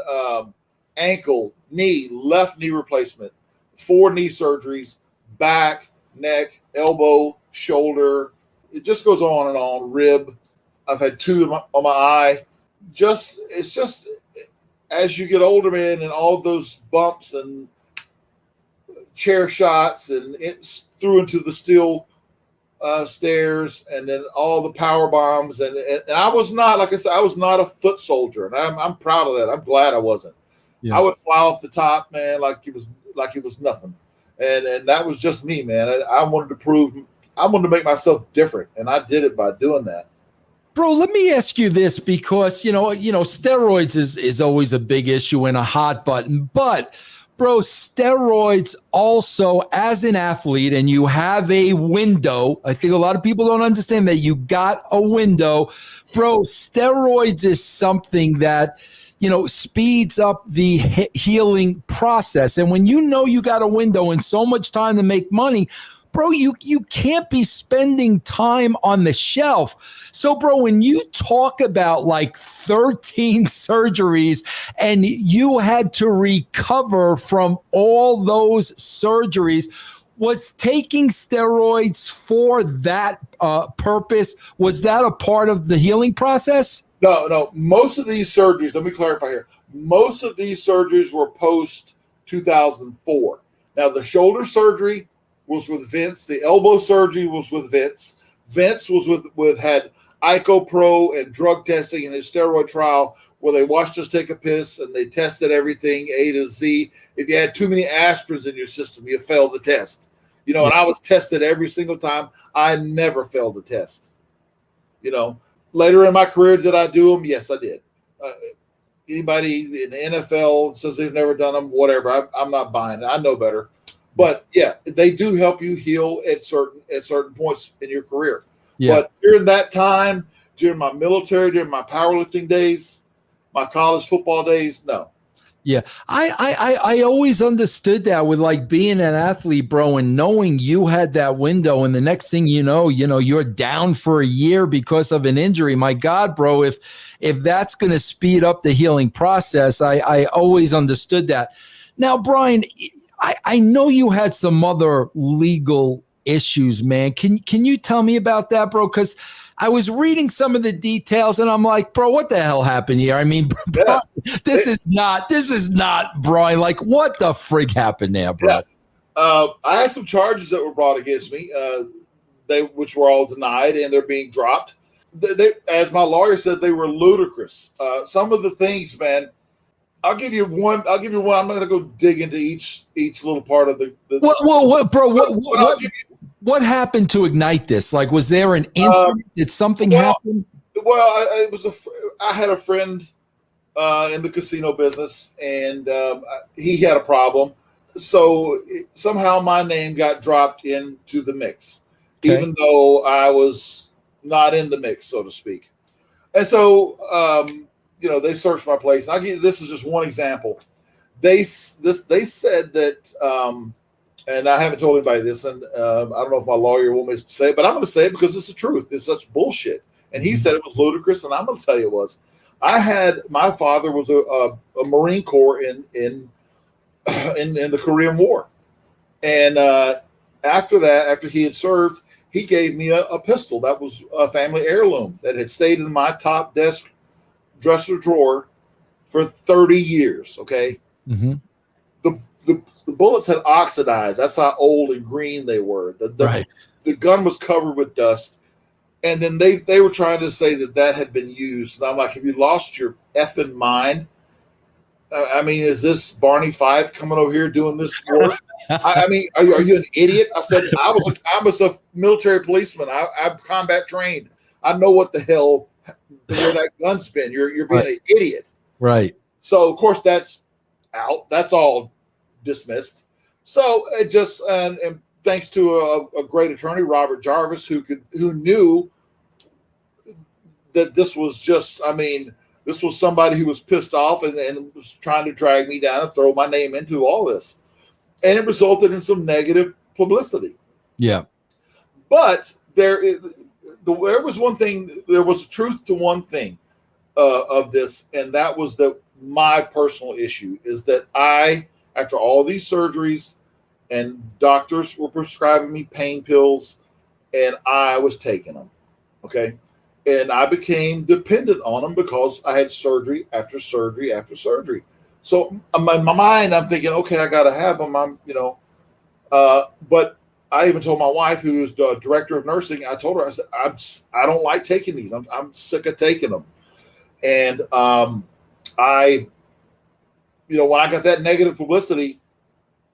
[SPEAKER 10] ankle, knee, left knee replacement, 4 knee surgeries, back, neck, elbow, shoulder. It just goes on and on. Rib. I've had 2 on my eye. It's just as you get older, man, and all those bumps and chair shots, and it's through into the steel stairs, and then all the power bombs, and I was not, like I said, I was not a foot soldier, and I'm proud of that. I'm glad I wasn't. Yeah. I would fly off the top, man, like it was nothing. and that was just me, man. I wanted to make myself different, and I did it by doing that.
[SPEAKER 9] Bro, let me ask you this, because steroids is always a big issue and a hot button, but bro, steroids also, as an athlete, and you have a window. I think a lot of people don't understand that you got a window. Bro, steroids is something that, speeds up the healing process. And when you got a window and so much time to make money, bro, you can't be spending time on the shelf. So, bro, when you talk about like 13 surgeries and you had to recover from all those surgeries, was taking steroids for that purpose? Was that a part of the healing process?
[SPEAKER 10] No. Most of these surgeries, let me clarify here. Most of these surgeries were post 2004. Now, the shoulder surgery was with Vince. The elbow surgery was with Vince. Vince was had IcoPro and drug testing in his steroid trial, where they watched us take a piss and they tested everything A to Z. If you had too many aspirins in your system, you failed the test. And I was tested every single time. I never failed the test. Later in my career, did I do them? Yes, I did. Anybody in the NFL says they've never done them, whatever. I'm not buying it. I know better. But yeah, they do help you heal at certain points in your career. Yeah. But during that time, during my military, during my powerlifting days, my college football days, no.
[SPEAKER 9] Yeah, I always understood that with like being an athlete, bro, and knowing you had that window, and the next thing you know, you're down for a year because of an injury. My God, bro, if that's going to speed up the healing process, I always understood that. Now, Bryan, I know you had some other legal issues, man. Can you tell me about that, bro? Because I was reading some of the details and I'm like, bro, what the hell happened here? I mean, bro, this is not Bryan. Like, what the frig happened there, bro?
[SPEAKER 10] Yeah. I had some charges that were brought against me, which were all denied, and they're being dropped. They, as my lawyer said, they were ludicrous. Some of the things, man. I'll give you one. I'm not going to go dig into each little part of the.
[SPEAKER 9] What happened to ignite this? Like, was there an incident? Did something happen?
[SPEAKER 10] Well, I had a friend in the casino business, and he had a problem. So somehow my name got dropped into the mix, even though I was not in the mix, so to speak. And so, they searched my place. This is just one example. They said that, and I haven't told anybody this, and I don't know if my lawyer will miss to say it, but I'm going to say it because it's the truth. It's such bullshit. And he said it was ludicrous, and I'm going to tell you it was. My father was a Marine Corps in the Korean War, and after he had served, he gave me a pistol that was a family heirloom that had stayed in my top desk dresser drawer for 30 years. Okay. Mm-hmm. The bullets had oxidized. That's how old and green they were. The gun was covered with dust. And then they were trying to say that had been used. And I'm like, have you lost your effing mind? I mean, is this Barney Fife coming over here doing this work? I mean, are you an idiot? I said, I was a military policeman. I'm combat trained. I know what the hell where that gun's been. You're being an idiot.
[SPEAKER 9] Right.
[SPEAKER 10] So, of course, that's out. That's all dismissed. So it just and thanks to a great attorney, Robert Jarvis, who knew that this was just, this was somebody who was pissed off and was trying to drag me down and throw my name into all this. And it resulted in some negative publicity.
[SPEAKER 9] Yeah.
[SPEAKER 10] But there was one thing, there was truth to one thing of this, and that was that my personal issue is that after all these surgeries and doctors were prescribing me pain pills and I was taking them. Okay. And I became dependent on them because I had surgery after surgery after surgery. So in my mind, I'm thinking, okay, I got to have them. But I even told my wife, who is the director of nursing, I told her, I said, I don't like taking these. I'm sick of taking them. And when I got that negative publicity,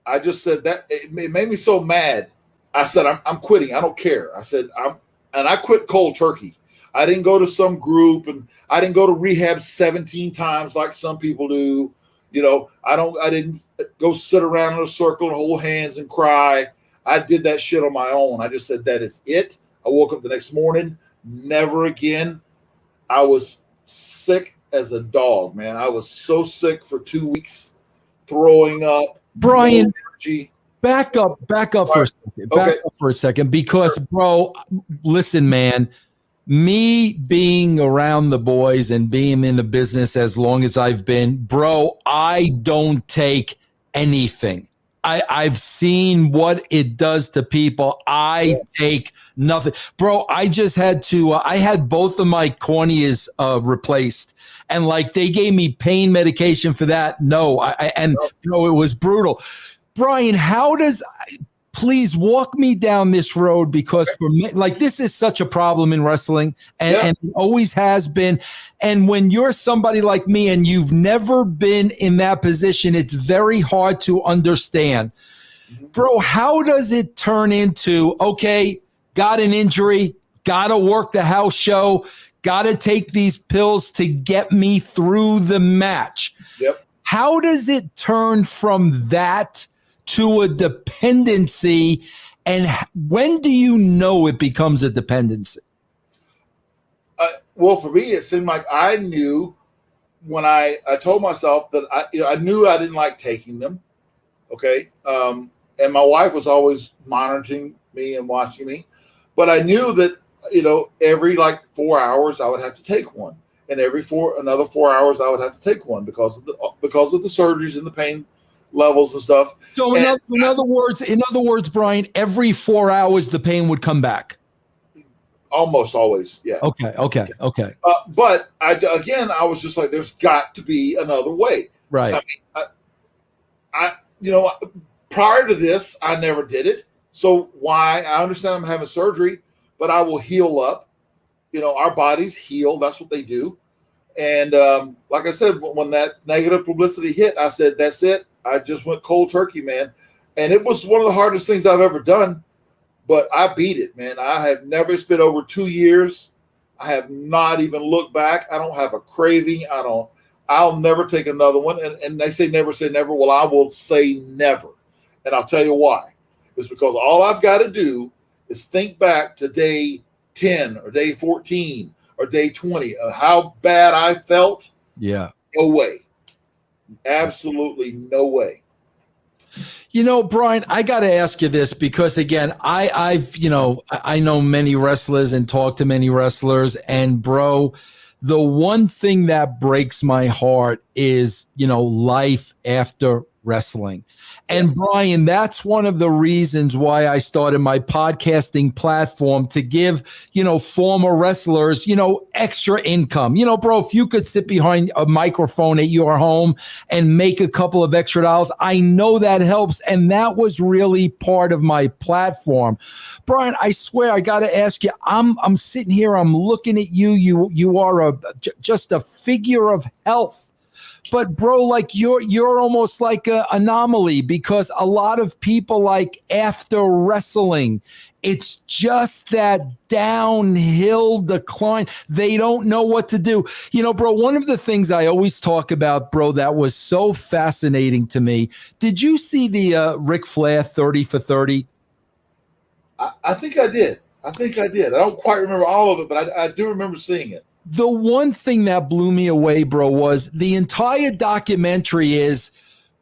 [SPEAKER 10] I just said that it made me so mad. I said, I'm quitting. I don't care. I said, I quit cold turkey. I didn't go to some group, and I didn't go to rehab 17 times like some people do. You know, I didn't go sit around in a circle and hold hands and cry. I did that shit on my own. I just said, that is it. I woke up the next morning, never again. I was sick as a dog, man. I was so sick for 2 weeks, throwing up.
[SPEAKER 9] Bryan,
[SPEAKER 10] no energy.
[SPEAKER 9] back up for a second. Back up for a second, because, bro, listen, man. Me being around the boys and being in the business as long as I've been, bro, I don't take anything. I've seen what it does to people. I take nothing. Bro, I just had to, I had both of my corneas replaced, and like they gave me pain medication for that. Bro, it was brutal. Bryan, please walk me down this road, because for me, like, this is such a problem in wrestling, and it always has been. And when you're somebody like me and you've never been in that position, it's very hard to understand. Bro, how does it turn into, okay, got an injury, got to work the house show, got to take these pills to get me through the match?
[SPEAKER 10] Yep.
[SPEAKER 9] How does it turn from that to a dependency, and when do you know it becomes a dependency?
[SPEAKER 10] Well, for me, it seemed like I knew when I told myself that I knew I didn't like taking them. Okay. And my wife was always monitoring me and watching me, but I knew that, every like 4 hours I would have to take one, and another 4 hours I would have to take one because of the surgeries and the pain levels and stuff.
[SPEAKER 9] So in other words, Bryan, every 4 hours the pain would come back.
[SPEAKER 10] Almost always, yeah.
[SPEAKER 9] Okay.
[SPEAKER 10] But I was just like, there's got to be another way.
[SPEAKER 9] Right.
[SPEAKER 10] I prior to this, I never did it. So why? I understand I'm having surgery, but I will heal up. Our bodies heal. That's what they do. And like I said, when that negative publicity hit, I said, that's it. I just went cold turkey, man. And it was one of the hardest things I've ever done, but I beat it, man. I have never, it's been over 2 years. I have not even looked back. I don't have a craving. I'll never take another one. And they say never say never. Well, I will say never. And I'll tell you why. It's because all I've got to do is think back to day 10 or day 14 or day 20 of how bad I felt.
[SPEAKER 9] Yeah.
[SPEAKER 10] No way. Absolutely no way.
[SPEAKER 9] Bryan, I got to ask you this, because again, I know many wrestlers and talk to many wrestlers, and bro, the one thing that breaks my heart is, life after wrestling. And Bryan, that's one of the reasons why I started my podcasting platform, to give, former wrestlers, extra income. Bro, if you could sit behind a microphone at your home and make a couple of extra dollars, I know that helps. And that was really part of my platform. Bryan, I swear, I got to ask you, I'm sitting here, I'm looking at you. You are just a figure of health. But bro, like you're almost like an anomaly, because a lot of people, like, after wrestling, it's just that downhill decline. They don't know what to do. Bro, one of the things I always talk about, bro, that was so fascinating to me. Did you see the Ric Flair 30 for 30?
[SPEAKER 10] I think I did. I don't quite remember all of it, but I do remember seeing it.
[SPEAKER 9] The one thing that blew me away, bro, was the entire documentary is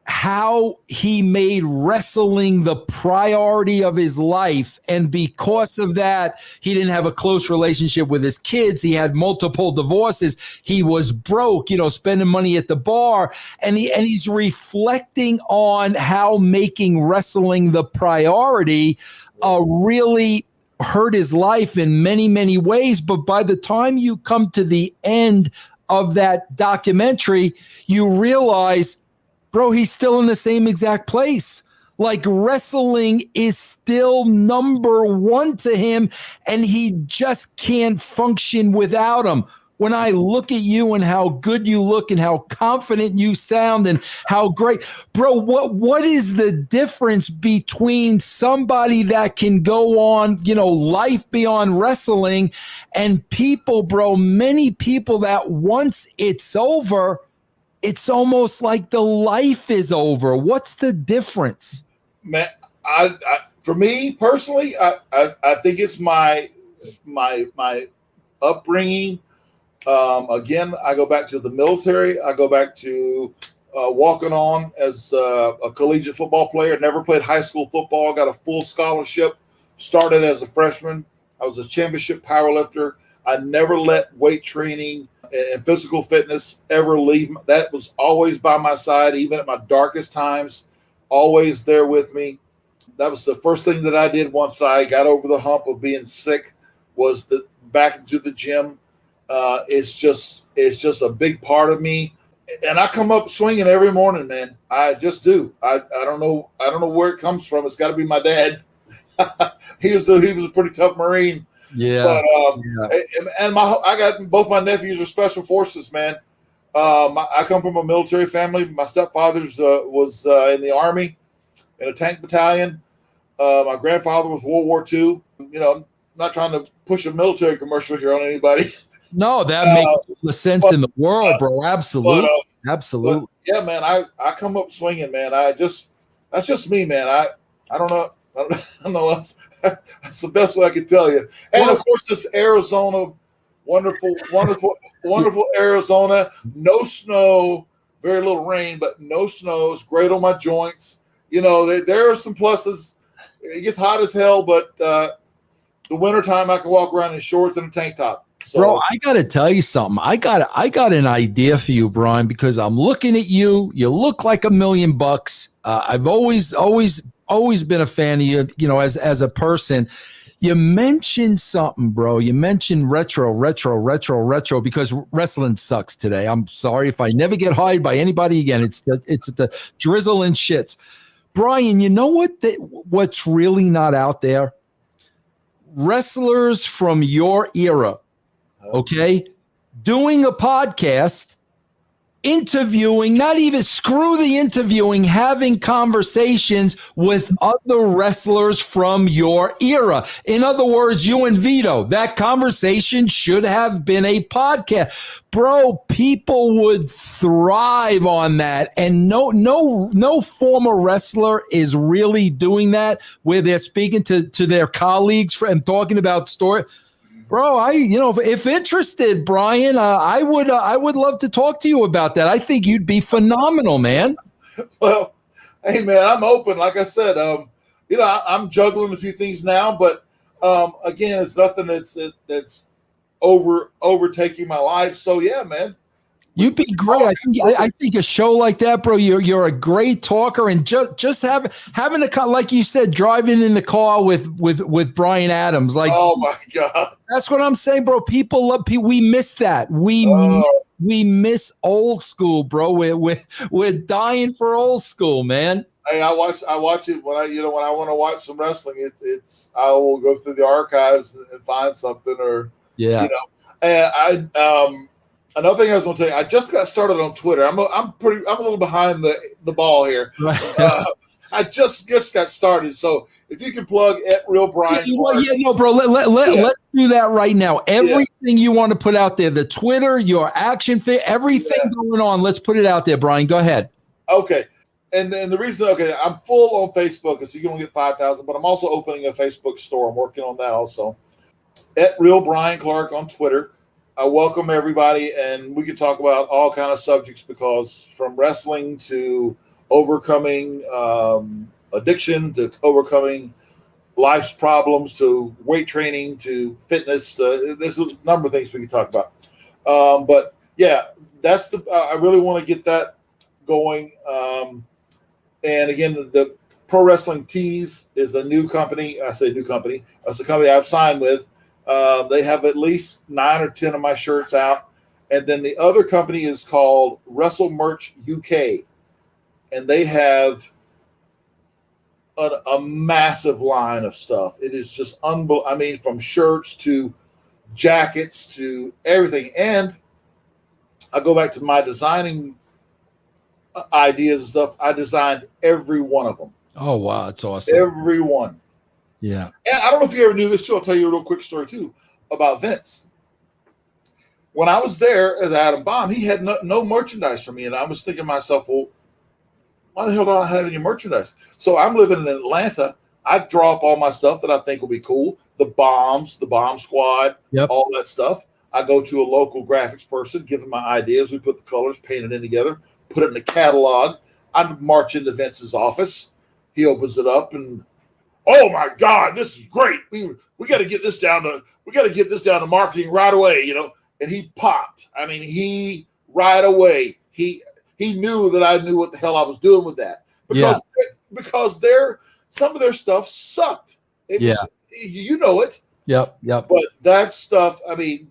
[SPEAKER 9] how he made wrestling the priority of his life. And because of that, he didn't have a close relationship with his kids. He had multiple divorces. He was broke, spending money at the bar. And he's reflecting on how making wrestling the priority really hurt his life in many, many ways. But by the time you come to the end of that documentary, you realize, bro, he's still in the same exact place. Like, wrestling is still number one to him, and he just can't function without him. when I look at you and how good you look and how confident you sound and how great, bro, what is the difference between somebody that can go on, life beyond wrestling and people, bro, many people that once it's over, it's almost like the life is over. What's the difference?
[SPEAKER 10] Man, I for me personally, I think it's my upbringing. Again, I go back to the military. I go back to walking on as a collegiate football player. Never played high school football. Got a full scholarship. Started as a freshman. I was a championship powerlifter. I never let weight training and physical fitness ever leave. That was always by my side, even at my darkest times. Always there with me. That was the first thing that I did once I got over the hump of being sick. Was back into the gym. It's just a big part of me, and I come up swinging every morning, man. I just do. I don't know where it comes from. It's got to be my dad. he was a pretty tough Marine.
[SPEAKER 9] Yeah.
[SPEAKER 10] But I got both my nephews are special forces, man. I come from a military family. My stepfather's was in the Army in a tank battalion. My grandfather was World War II. I'm not trying to push a military commercial here on anybody.
[SPEAKER 9] No, that makes all the sense in the world, bro. Absolutely. Absolutely.
[SPEAKER 10] Yeah, man, I come up swinging, man. That's just me, man. I don't know. I don't know. That's the best way I can tell you. And of course, this Arizona, wonderful Arizona. No snow, very little rain, but no snow. It's great on my joints. There are some pluses. It gets hot as hell, but the wintertime I can walk around in shorts and a tank top. So,
[SPEAKER 9] bro, I got to tell you something. I got an idea for you, Bryan, because I'm looking at you. You look like $1 million. I've always been a fan of you, as a person. You mentioned something, bro. You mentioned retro, because wrestling sucks today. I'm sorry if I never get hired by anybody again. It's the drizzle and shits. Bryan, you know what's really not out there? Wrestlers from your era, okay, doing a podcast, interviewing, not even screw the interviewing, having conversations with other wrestlers from your era. In other words, you and Vito, that conversation should have been a podcast. Bro, people would thrive on that. And no former wrestler is really doing that where they're speaking to their colleagues and talking about story. Bro, if interested, Bryan, I would love to talk to you about that. I think you'd be phenomenal, man.
[SPEAKER 10] Well, hey, man, I'm open. Like I said, I'm juggling a few things now, but again, it's nothing that's overtaking my life. So yeah, man.
[SPEAKER 9] You'd be great. I think a show like that, bro. You're a great talker, and just having a, like you said, driving in the car with Bryan Adams. Like,
[SPEAKER 10] oh my God,
[SPEAKER 9] that's what I'm saying, bro. People love. We miss that. We miss old school, bro. We're dying for old school, man.
[SPEAKER 10] Hey, I watch it when I want to watch some wrestling. I will go through the archives and find something, or
[SPEAKER 9] yeah.
[SPEAKER 10] And another thing I was going to tell you, I just got started on Twitter. I'm a little behind the ball here. I just got started. So if you can plug at Real Bryan.
[SPEAKER 9] Bro. Let's do that right now. Everything you want to put out there, the Twitter, your action fit, everything going on. Let's put it out there, Bryan. Go ahead.
[SPEAKER 10] Okay. And then the reason, I'm full on Facebook, so you can only get 5,000, but I'm also opening a Facebook store. I'm working on that also. At Real Bryan Clark on Twitter. I welcome everybody, and we can talk about all kind of subjects, because from wrestling to overcoming addiction, to overcoming life's problems, to weight training, to fitness, there's a number of things we can talk about. But yeah, that's I really want to get that going. And again, the Pro Wrestling Tees is a new company. I say new company. It's a company I've signed with. They have at least 9 or 10 of my shirts out. And then the other company is called Wrestle Merch UK. And they have a massive line of stuff. It is just unbelievable. I mean, from shirts to jackets to everything. And I go back to my designing ideas and stuff. I designed every one of them.
[SPEAKER 9] Oh, wow. That's awesome.
[SPEAKER 10] Every one.
[SPEAKER 9] Yeah.
[SPEAKER 10] And I don't know if you ever knew this too. I'll tell you a real quick story too about Vince. When I was there as Adam Bomb, he had no merchandise for me. And I was thinking to myself, well, why the hell don't I have any merchandise? So I'm living in Atlanta. I draw up all my stuff that I think will be cool. The bombs, the bomb squad, all that stuff. I go to a local graphics person, give him my ideas. We put the colors, paint it in together, put it in the catalog. I march into Vince's office. He opens it up and, oh my God, this is great. We got to get this down to marketing right away, you know. And he popped. I mean, he right away. He knew that I knew what the hell I was doing with that because some of their stuff sucked. You know it.
[SPEAKER 9] Yep.
[SPEAKER 10] But that stuff, I mean,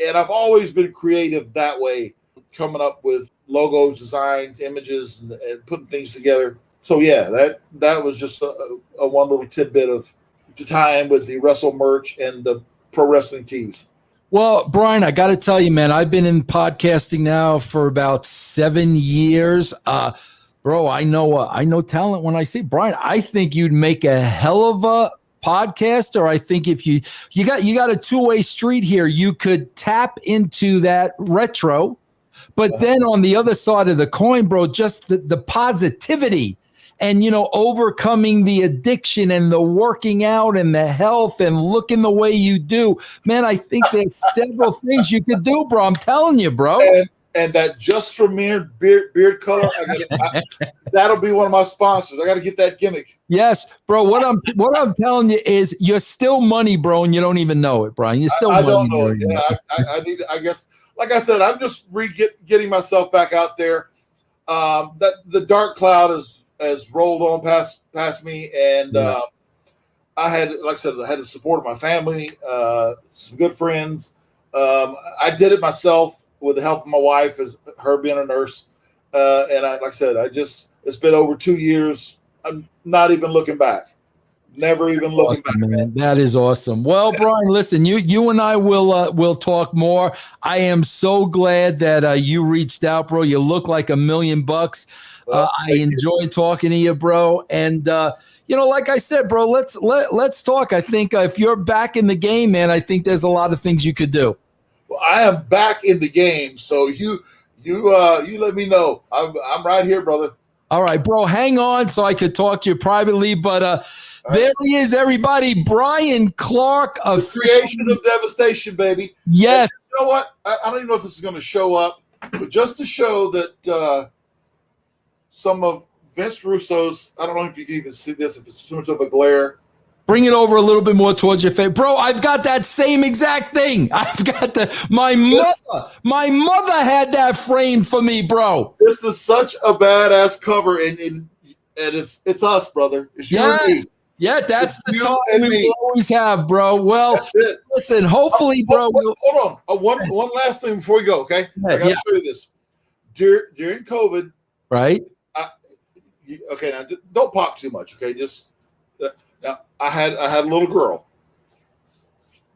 [SPEAKER 10] and I've always been creative that way, coming up with logos, designs, images, and putting things together. So yeah, that was just a one little tidbit to tie in with the wrestle merch and the pro wrestling tees.
[SPEAKER 9] Well, Bryan, I got to tell you, man, I've been in podcasting now for about 7 years. Bro, I know talent when I see Bryan. I think you'd make a hell of a podcaster. I think if you got a two-way street here, you could tap into that retro, but then on the other side of the coin, bro, just the positivity and, you know, overcoming the addiction and the working out and the health and looking the way you do, man, I think there's several things you could do, bro. I'm telling you, bro.
[SPEAKER 10] And that just for men beard color, that'll be one of my sponsors. I got to get that gimmick.
[SPEAKER 9] Yes, bro. What I'm telling you is you're still money, bro, and you don't even know it, Bryan. You're still money. I don't know it.
[SPEAKER 10] Yeah, I need. I guess, like I said, I'm just getting myself back out there. That the dark cloud has rolled on past me, and I had, like I said, I had the support of my family, some good friends. I did it myself with the help of my wife, as her being a nurse. And like I said, it's been over 2 years. I'm not even looking back. Never even looking back.
[SPEAKER 9] Man. That is awesome. Well, Bryan, listen, you and I will talk more. I am so glad that you reached out, bro. You look like $1 million bucks. I enjoy talking to you, bro. And you know, like I said, bro, let's talk. I think if you're back in the game, man, I think there's a lot of things you could do.
[SPEAKER 10] Well, I am back in the game, so you let me know. I'm right here, brother.
[SPEAKER 9] All right, bro, hang on so I could talk to you privately. But there he is, everybody. Bryan Clark,
[SPEAKER 10] the creation of devastation, baby.
[SPEAKER 9] Yes.
[SPEAKER 10] And you know what? I don't even know if this is going to show up, but just to show that some of Vince Russo's, I don't know if you can even see this, if it's too much of a glare.
[SPEAKER 9] Bring it over a little bit more towards your face. Bro, I've got that same exact thing. I've got my mother had that framed for me, bro.
[SPEAKER 10] This is such a badass cover, and it's us, brother. It's you and me.
[SPEAKER 9] Yeah, that's the time we always have, bro. Well, listen, hopefully, bro.
[SPEAKER 10] Hold on. One last thing before we go, okay? I got to show you this. During COVID.
[SPEAKER 9] Right.
[SPEAKER 10] Okay, now don't pop too much, okay? Just now, I had a little girl.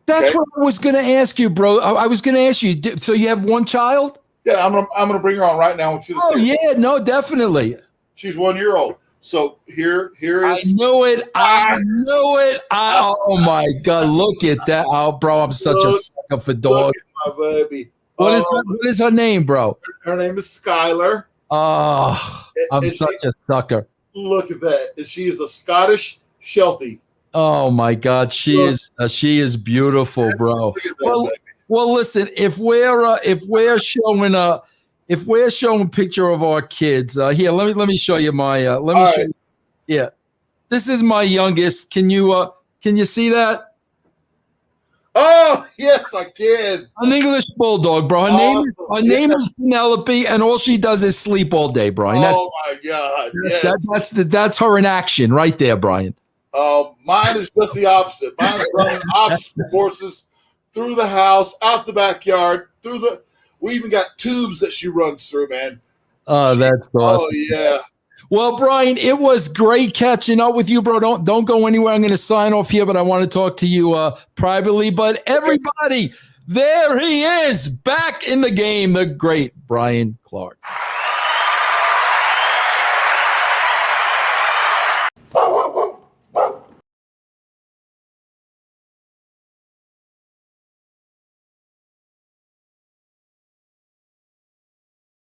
[SPEAKER 9] That's what I was going to ask you, bro. I was going to ask you. So you have one child?
[SPEAKER 10] Yeah, I'm gonna bring her on right now. I want you to see.
[SPEAKER 9] Yeah, no, definitely.
[SPEAKER 10] She's 1 year old. So here is.
[SPEAKER 9] I knew it. Oh my God! Look at that, bro. I'm such a sucker for dogs.
[SPEAKER 10] My baby.
[SPEAKER 9] What is her name, bro?
[SPEAKER 10] Her name is Skylar.
[SPEAKER 9] Oh, I'm such a sucker.
[SPEAKER 10] Look at that. And she is a Scottish Sheltie.
[SPEAKER 9] Oh my God, she is beautiful, bro. Well, listen, if we're showing a picture of our kids, here, let me show you my show you. Yeah. This is my youngest. Can you see that?
[SPEAKER 10] Oh, yes, I can.
[SPEAKER 9] An English bulldog, bro. Her name is Penelope, and all she does is sleep all day, Bryan.
[SPEAKER 10] My God. Yes.
[SPEAKER 9] That's her in action right there, Bryan.
[SPEAKER 10] Mine is just the opposite. Mine's running obstacle courses through the house, out the backyard, we even got tubes that she runs through, man.
[SPEAKER 9] Oh, that's awesome.
[SPEAKER 10] Oh, yeah.
[SPEAKER 9] Well, Bryan, it was great catching up with you, bro. Don't go anywhere. I'm going to sign off here, but I want to talk to you privately. But everybody, there he is, back in the game, the great Bryan Clark.